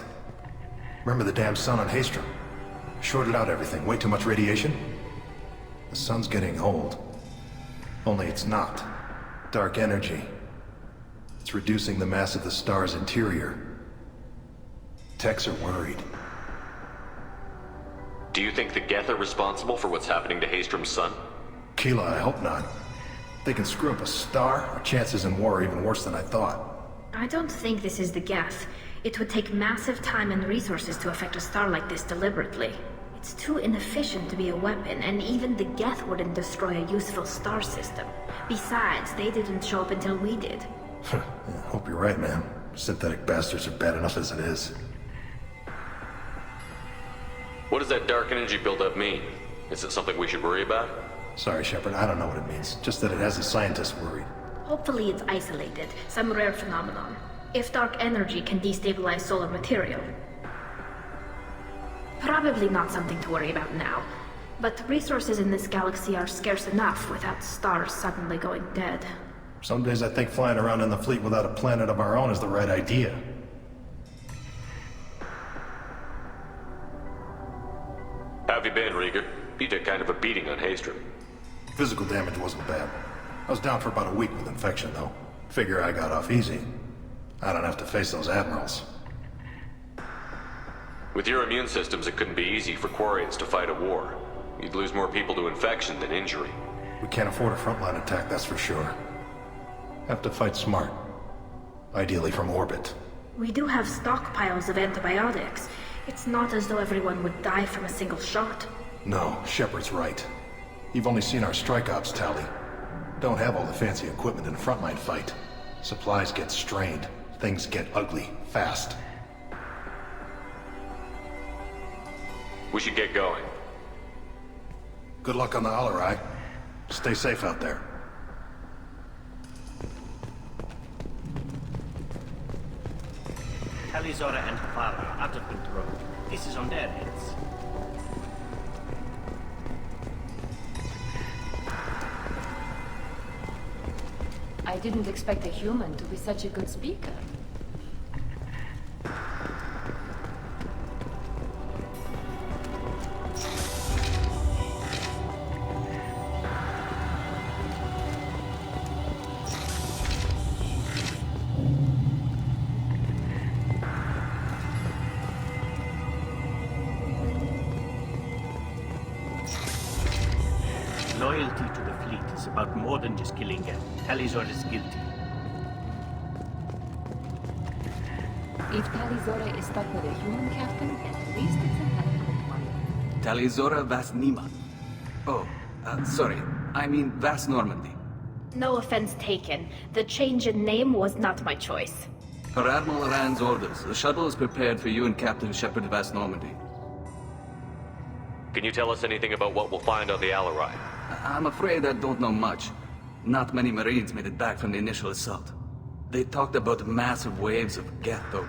Remember the damn sun on Haystrom? Shorted out everything. Way too much radiation? The sun's getting old. Only it's not. Dark energy. It's reducing the mass of the star's interior. Techs are worried. Do you think the Geth are responsible for what's happening to Haystrom's sun? Keela, I hope not. If they can screw up a star, our chances in war are even worse than I thought. I don't think this is the Geth. It would take massive time and resources to affect a star like this deliberately. It's too inefficient to be a weapon, and even the Geth wouldn't destroy a useful star system. Besides, they didn't show up until we did. Yeah, hope you're right, man. Synthetic bastards are bad enough as it is. What does that dark energy buildup mean? Is it something we should worry about? Sorry, Shepard, I don't know what it means. Just that it has the scientists worried. Hopefully it's isolated, some rare phenomenon. If dark energy can destabilize solar material. Probably not something to worry about now. But resources in this galaxy are scarce enough without stars suddenly going dead. Some days I think flying around in the fleet without a planet of our own is the right idea. How have you been, Rieger? You took kind of a beating on Haystrom. Physical damage wasn't bad. I was down for about a week with infection, though. Figure I got off easy. I don't have to face those admirals. With your immune systems, it couldn't be easy for Quarians to fight a war. You'd lose more people to infection than injury. We can't afford a frontline attack, that's for sure. Have to fight smart. Ideally from orbit. We do have stockpiles of antibiotics. It's not as though everyone would die from a single shot. No, Shepard's right. You've only seen our strike ops, Tali. Don't have all the fancy equipment in a frontline fight. Supplies get strained. Things get ugly, fast. We should get going. Good luck on the Alarai. Stay safe out there. Talizora and her father are out of control. This is on their heads. I didn't expect a human to be such a good speaker. Loyalty to the fleet is about more than just killing Geth. Talizora is guilty. If Talizora is stuck with a human captain, at least it's an adequate one. Talizora Vas Niman. Oh, sorry. I mean Vas Normandy. No offense taken. The change in name was not my choice. Per Admiral Rand's orders, the shuttle is prepared for you and Captain Shepard Vas Normandy. Can you tell us anything about what we'll find on the Alarai? I'm afraid I don't know much. Not many Marines made it back from the initial assault. They talked about massive waves of Geth, though.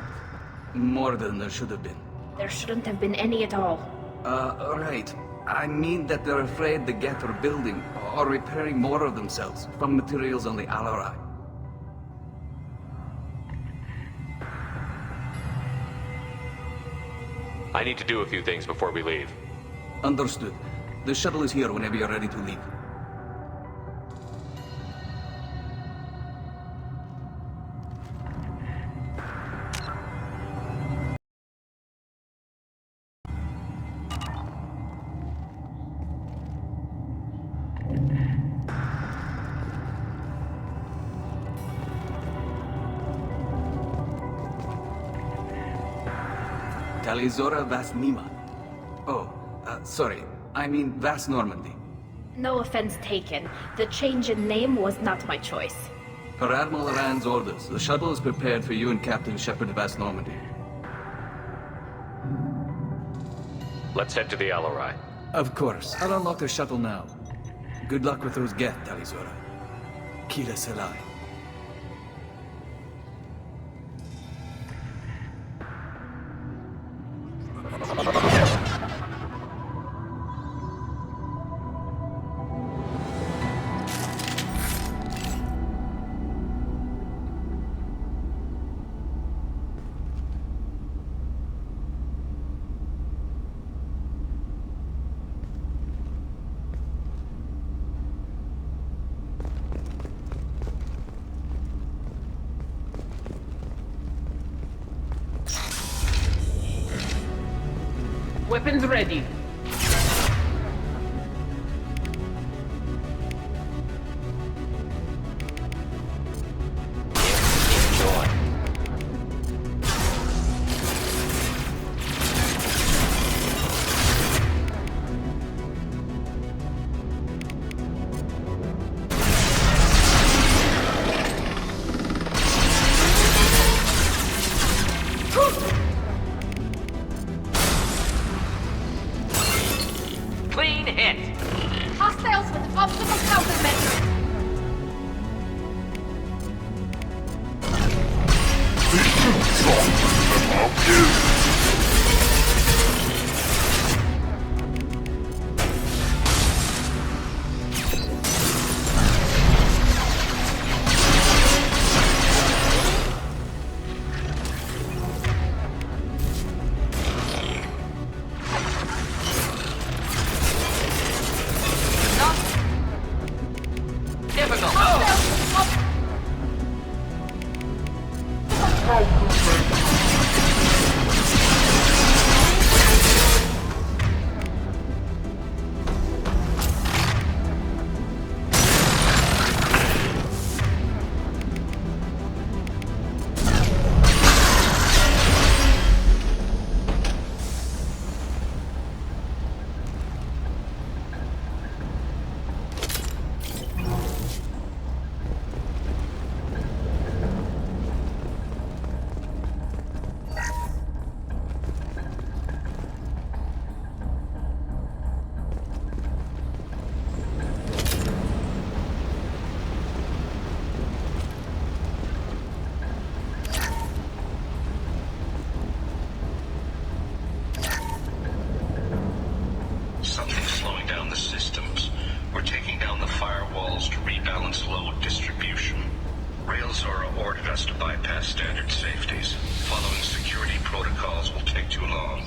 More than there should have been. There shouldn't have been any at all. Right. I mean that they're afraid the Geth are building or repairing more of themselves from materials on the Alarai. I need to do a few things before we leave. Understood. The shuttle is here whenever you're ready to leave. Tali Zora Vas Nima. Oh, sorry. I mean Vas Normandy. No offense taken. The change in name was not my choice. Per Admiral Rand's orders, the shuttle is prepared for you and Captain Shepard Vas Normandy. Let's head to the Alarai. Of course. I'll unlock the shuttle now. Good luck with those Geth, Tali Zora. Kila Selai. Weapons ready. Clean hit. Hostiles with optimal countermeasures. Something's slowing down the systems. We're taking down the firewalls to rebalance load distribution. Railzora ordered us to bypass standard safeties. Following security protocols will take too long.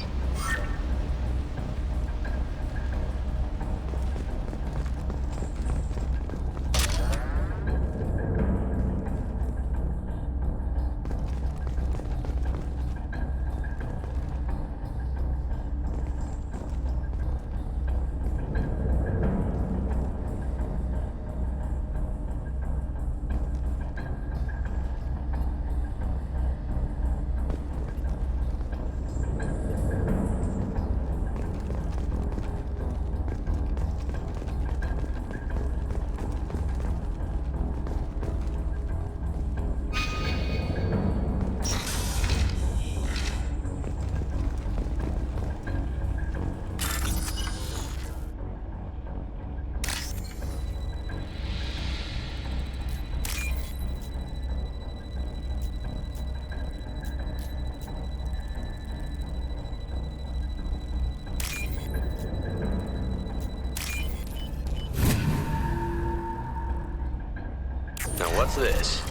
What's this?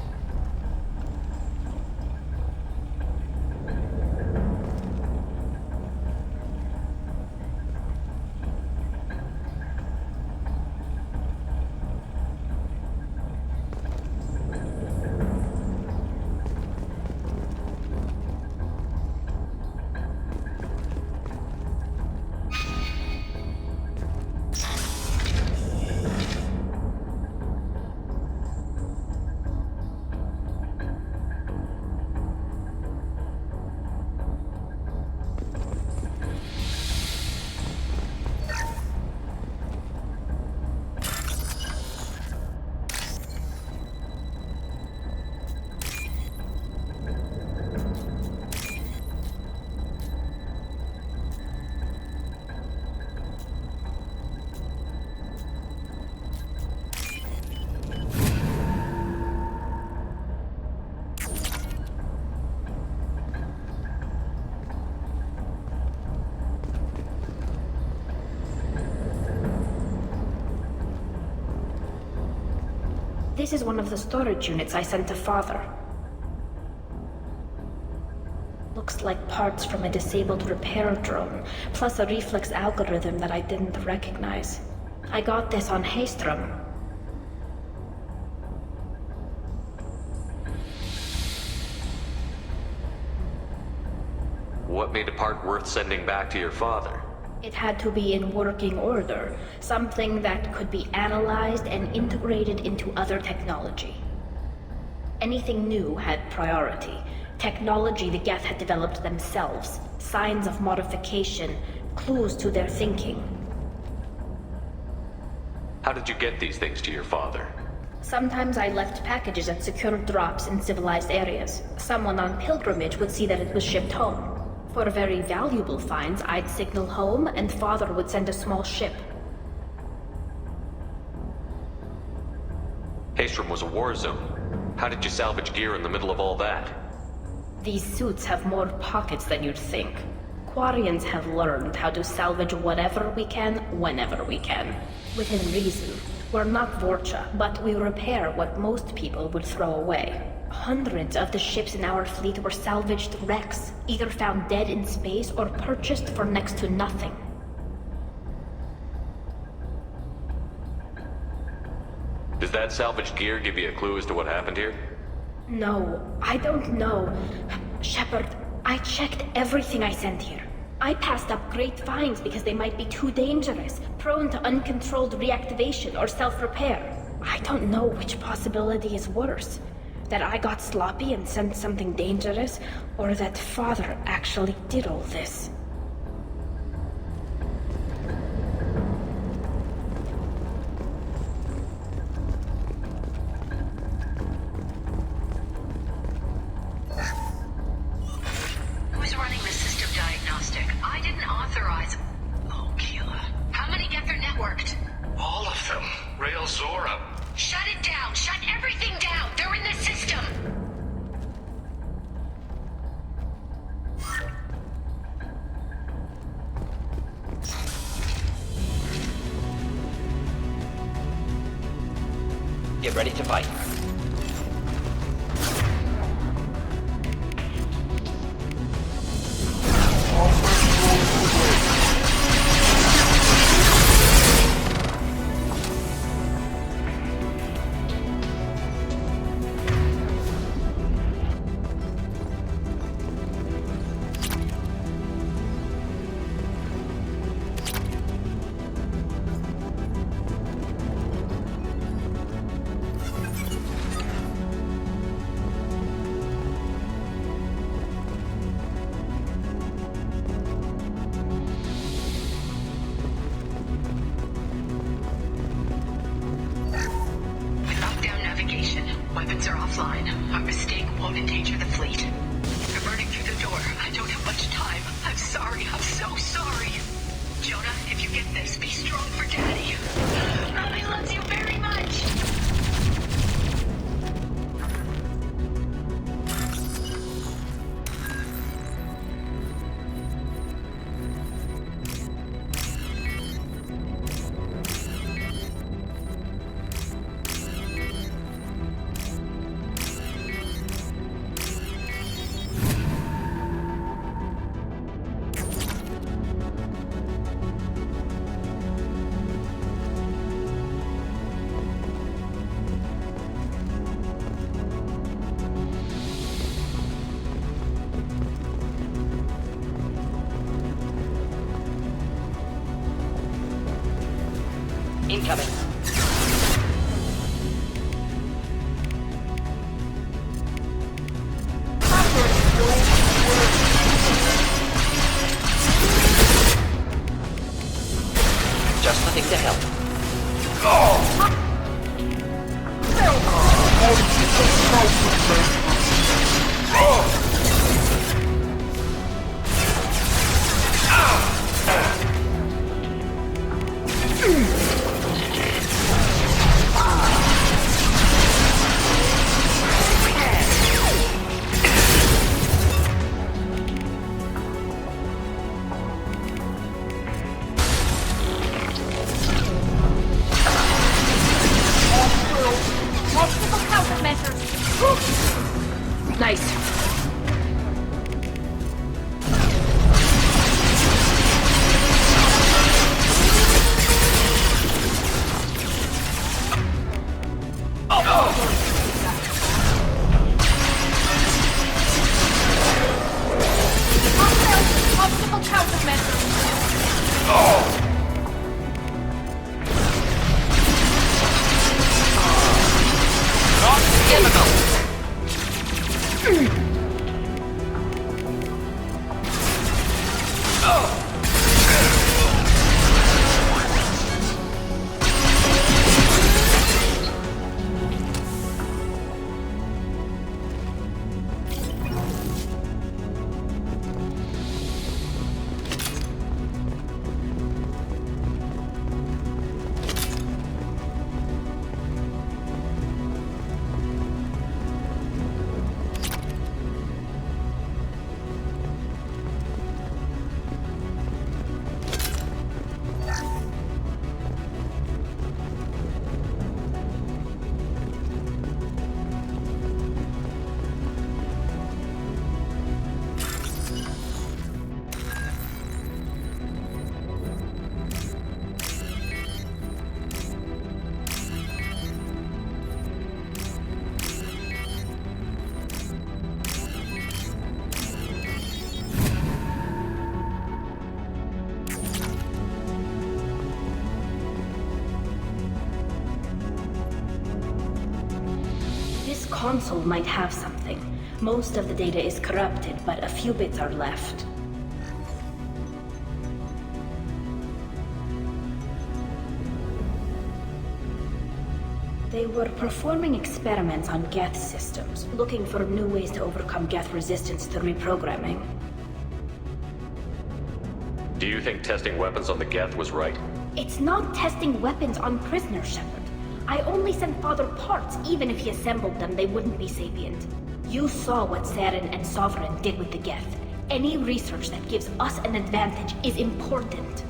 This is one of the storage units I sent to Father. Looks like parts from a disabled repair drone, plus a reflex algorithm that I didn't recognize. I got this on Haystrom. What made a part worth sending back to your father? It had to be in working order, something that could be analyzed and integrated into other technology. Anything new had priority. Technology the Geth had developed themselves, signs of modification, clues to their thinking. How did you get these things to your father? Sometimes I left packages at secure drops in civilized areas. Someone on pilgrimage would see that it was shipped home. For very valuable finds, I'd signal home, and Father would send a small ship. Haystrom was a war zone. How did you salvage gear in the middle of all that? These suits have more pockets than you'd think. Quarians have learned how to salvage whatever we can, whenever we can. Within reason. We're not Vorcha, but we repair what most people would throw away. Hundreds of the ships in our fleet were salvaged wrecks, either found dead in space or purchased for next to nothing. Does that salvaged gear give you a clue as to what happened here? No, I don't know. Shepard, I checked everything I sent here. I passed up great finds because they might be too dangerous, prone to uncontrolled reactivation or self-repair. I don't know which possibility is worse. That I got sloppy and sent something dangerous, or that Father actually did all this. Who's running the system diagnostic? I didn't authorize... Oh, Keela. How many Geth are networked? All of them. Rail Zora. Shut it down! Shut everything down! They're in the system! Get ready to fight. Weapons are offline. Our mistake won't endanger the fleet. They're burning through the door. I don't have much time. I'm sorry. I'm so sorry. Jonah, if you get this, be strong for Daddy. Mommy loves you very much. Incoming. Just nothing to help. Nice. Obstacle countermeasures. Not imminent. This console might have something. Most of the data is corrupted, but a few bits are left. They were performing experiments on Geth systems, looking for new ways to overcome Geth resistance to reprogramming. Do you think testing weapons on the Geth was right? It's not testing weapons on prisoners, Shepard. I only sent Father parts. Even if he assembled them, they wouldn't be sapient. You saw what Saren and Sovereign did with the Geth. Any research that gives us an advantage is important.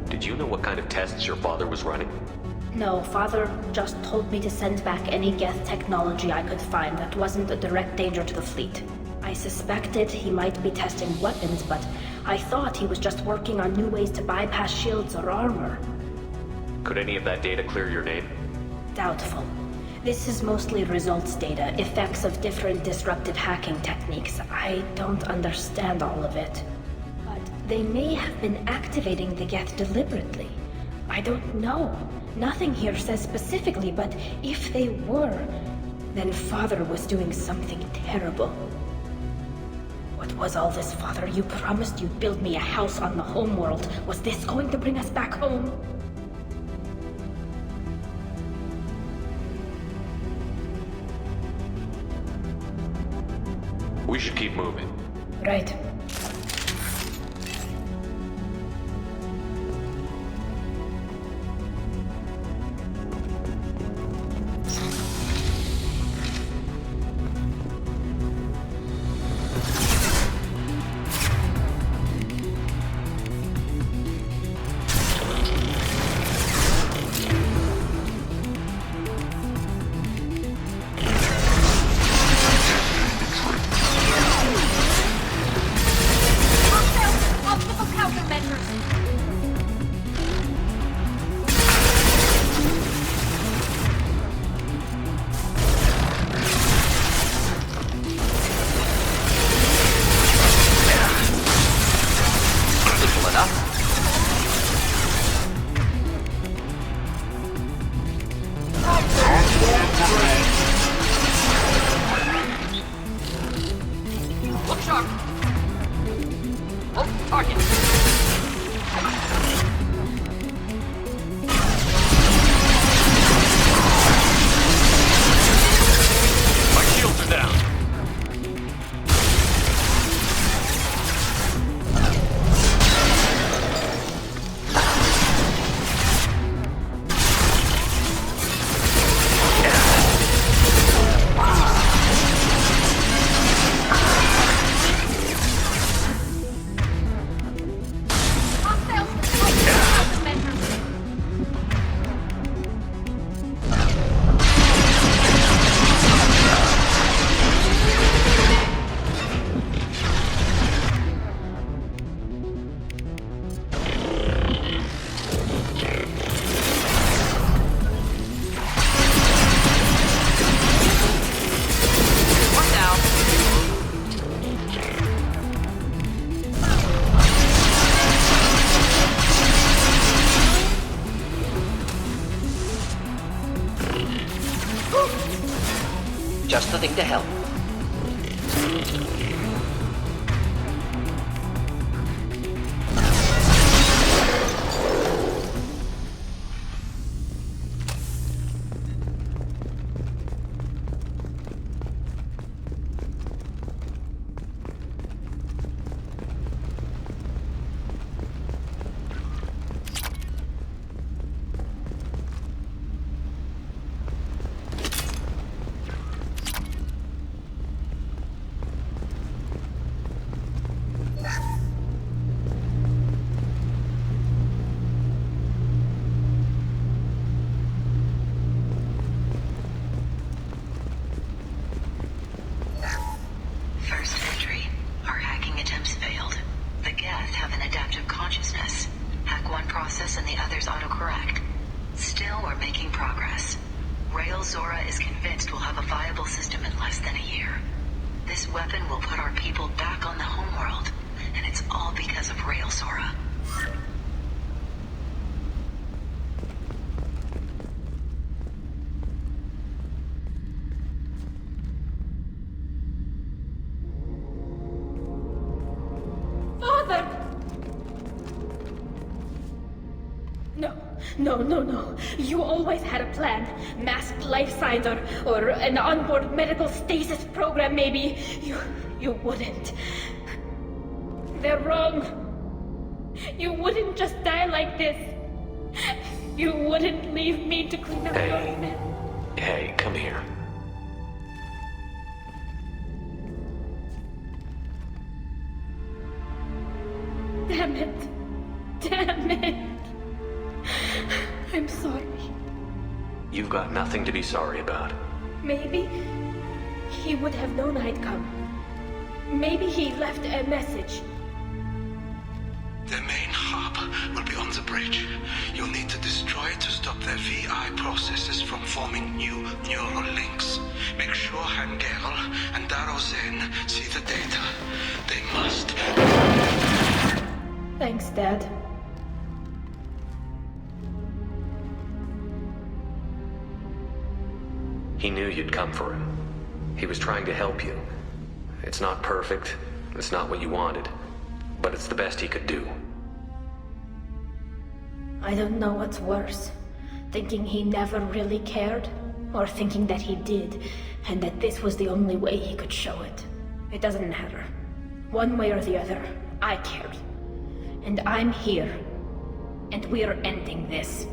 Did you know what kind of tests your father was running? No, Father just told me to send back any Geth technology I could find that wasn't a direct danger to the fleet. I suspected he might be testing weapons, but I thought he was just working on new ways to bypass shields or armor. Could any of that data clear your name? Doubtful. This is mostly results data, effects of different disruptive hacking techniques. I don't understand all of it. But they may have been activating the Geth deliberately. I don't know. Nothing here says specifically, but if they were, then Father was doing something terrible. What was all this, Father? You promised you'd build me a house on the homeworld. Was this going to bring us back home? We should keep moving. Right. My shields are down. Just the thing to help. First entry. Our hacking attempts failed. The Geth have an adaptive consciousness. Hack one process and the others autocorrect. Still, we're making progress. Rail Zora is convinced we'll have a viable system in less than a year. This weapon will put our people back on the homeworld, and it's all because of Rail Zora. Father! No. You always had a plan. Masked life signs or an onboard medical stasis program maybe. You wouldn't. They're wrong. You wouldn't just die like this. You wouldn't leave me to clean up your mess. Hey, come here. Damn it. I'm sorry. You've got nothing to be sorry about. Maybe he would have known I'd come. Maybe he left a message. The main hub will be on the bridge. You'll need to destroy it to stop their VI processes from forming new neural links. Make sure Hangerl and Darozen see the data. They must. Thanks, Dad. He knew you'd come for him. He was trying to help you. It's not perfect. It's not what you wanted. But it's the best he could do. I don't know what's worse. Thinking he never really cared, or thinking that he did, and that this was the only way he could show it. It doesn't matter. One way or the other, I cared. And I'm here. And we're ending this.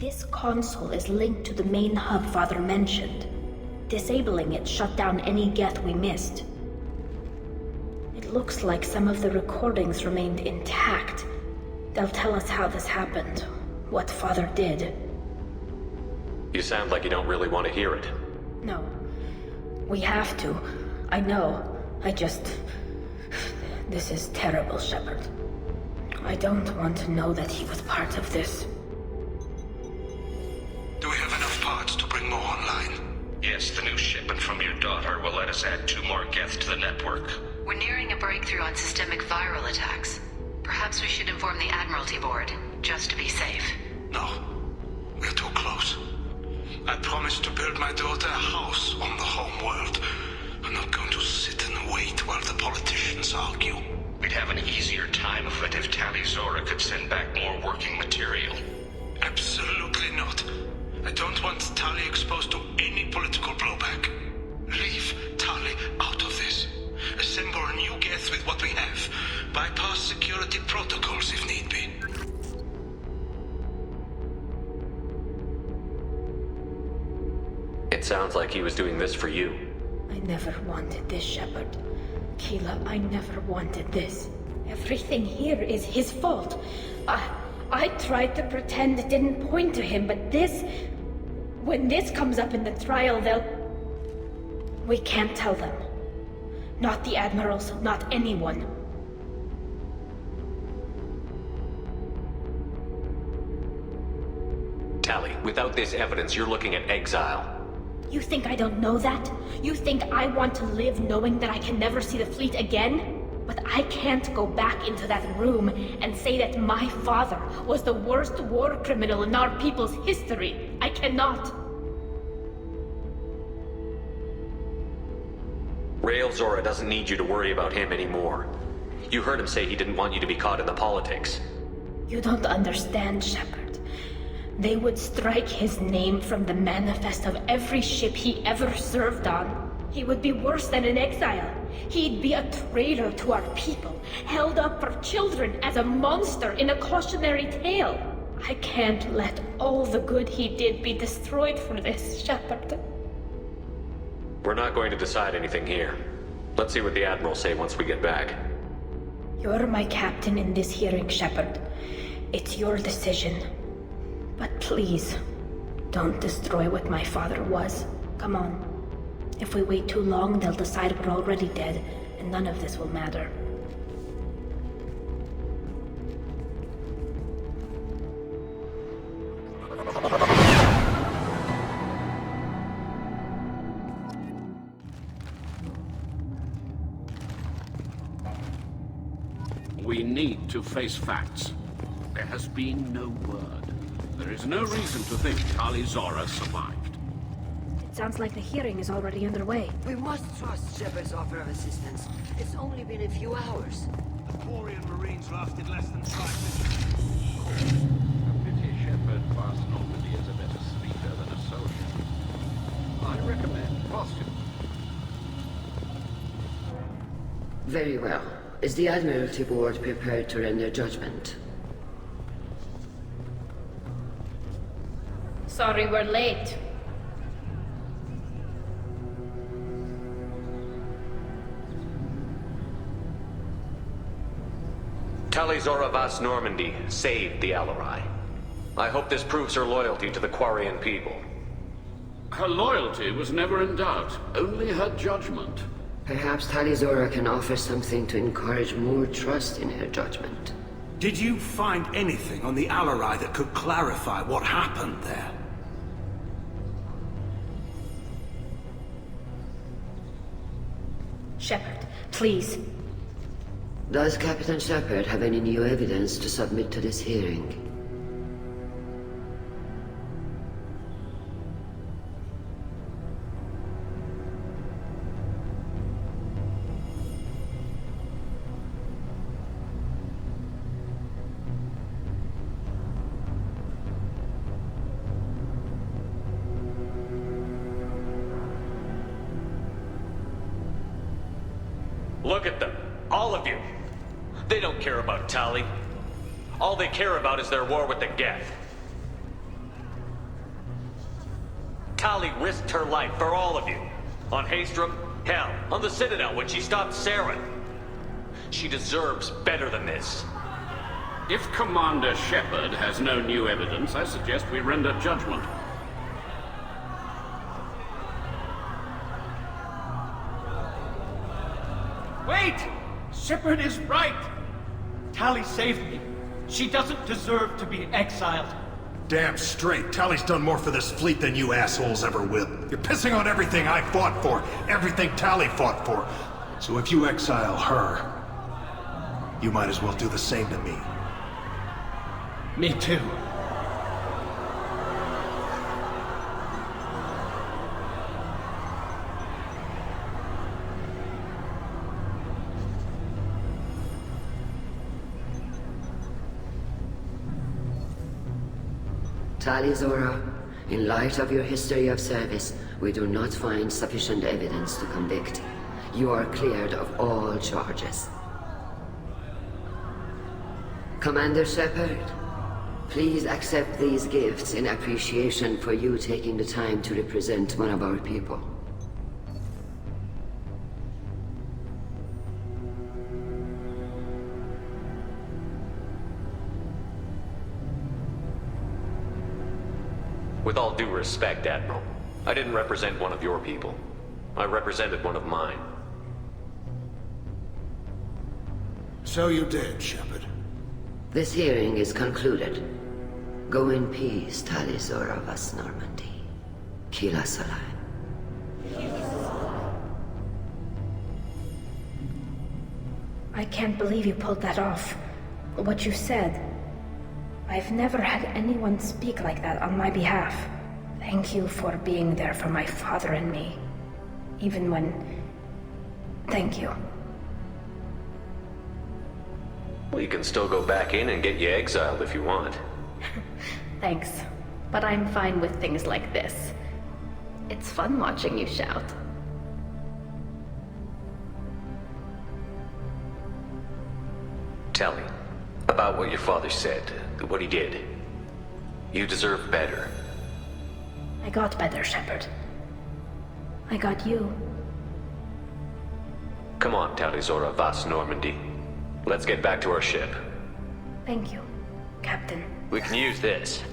This console is linked to the main hub Father mentioned. Disabling it shut down any Geth we missed. It looks like some of the recordings remained intact. They'll tell us how this happened, what Father did. You sound like you don't really want to hear it. No. We have to. I know. This is terrible, Shepard. I don't want to know that he was part of this. Do we have enough parts to bring more online? Yes, the new shipment from your daughter will let us add 2 more Geth to the network. We're nearing a breakthrough on systemic viral attacks. Perhaps we should inform the Admiralty Board, just to be safe. No. We're too close. I promised to build my daughter a house on the home world. I'm not going to sit and wait while the politicians argue. We'd have an easier time of it if Tali Zora could send back more working material. Absolutely not. I don't want Tali exposed to any political blowback. Leave Tali out of this. Assemble a new Geth with what we have. Bypass security protocols if need be. It sounds like he was doing this for you. I never wanted this, Shepard. Keela, I never wanted this. Everything here is his fault. I tried to pretend it didn't point to him, but this... When this comes up in the trial, they'll... We can't tell them. Not the admirals, not anyone. Tali, without this evidence, you're looking at exile. You think I don't know that? You think I want to live knowing that I can never see the fleet again? But I can't go back into that room and say that my father was the worst war criminal in our people's history. I cannot. Rail Zora doesn't need you to worry about him anymore. You heard him say he didn't want you to be caught in the politics. You don't understand, Shepard. They would strike his name from the manifest of every ship he ever served on. He would be worse than an exile. He'd be a traitor to our people, held up for children as a monster in a cautionary tale. I can't let all the good he did be destroyed for this, Shepard. We're not going to decide anything here. Let's see what the Admirals say once we get back. You're my captain in this hearing, Shepard. It's your decision. But please, don't destroy what my father was. Come on. If we wait too long, they'll decide we're already dead, and none of this will matter. We need to face facts. There has been no word. There is no reason to think Tali Zora survived. It sounds like the hearing is already underway. We must trust Shepard's offer of assistance. It's only been a few hours. The Quarian Marines lasted less than 5 minutes. A pity Shepard passed Normandy as a better speaker than a soldier. I recommend posture. Very well. Is the Admiralty Board prepared to render judgment? Sorry we're late. Tali Zora Vas Normandy saved the Alarai. I hope this proves her loyalty to the Quarian people. Her loyalty was never in doubt, only her judgment. Perhaps Tali Zora can offer something to encourage more trust in her judgment. Did you find anything on the Alarai that could clarify what happened there? Shepard, please. Does Captain Shepard have any new evidence to submit to this hearing? Look at them. All of you. They don't care about Tali. All they care about is their war with the Geth. Tali risked her life for all of you. On Haestrom, hell, on the Citadel when she stopped Saren. She deserves better than this. If Commander Shepard has no new evidence, I suggest we render judgment. Wait! Shepard is right! Tali saved me. She doesn't deserve to be exiled. Damn straight. Tali's done more for this fleet than you assholes ever will. You're pissing on everything I fought for, everything Tali fought for. So if you exile her, you might as well do the same to me. Me too. Tali Zora, in light of your history of service, we do not find sufficient evidence to convict. You are cleared of all charges. Commander Shepard, please accept these gifts in appreciation for you taking the time to represent one of our people. With all due respect, Admiral, I didn't represent one of your people. I represented one of mine. So you did, Shepard. This hearing is concluded. Go in peace, Tali Zora Vas Normandy. Kila Salai. I can't believe you pulled that off. What you said. I've never had anyone speak like that on my behalf. Thank you for being there for my father and me. Even when... Thank you. Well, you can still go back in and get you exiled if you want. Thanks. But I'm fine with things like this. It's fun watching you shout. Tell me about what your father said, what he did. You deserve better. I got better, Shepard. I got you. Come on, Tali Zora Vas Normandy. Let's get back to our ship. Thank you, Captain. We can use this.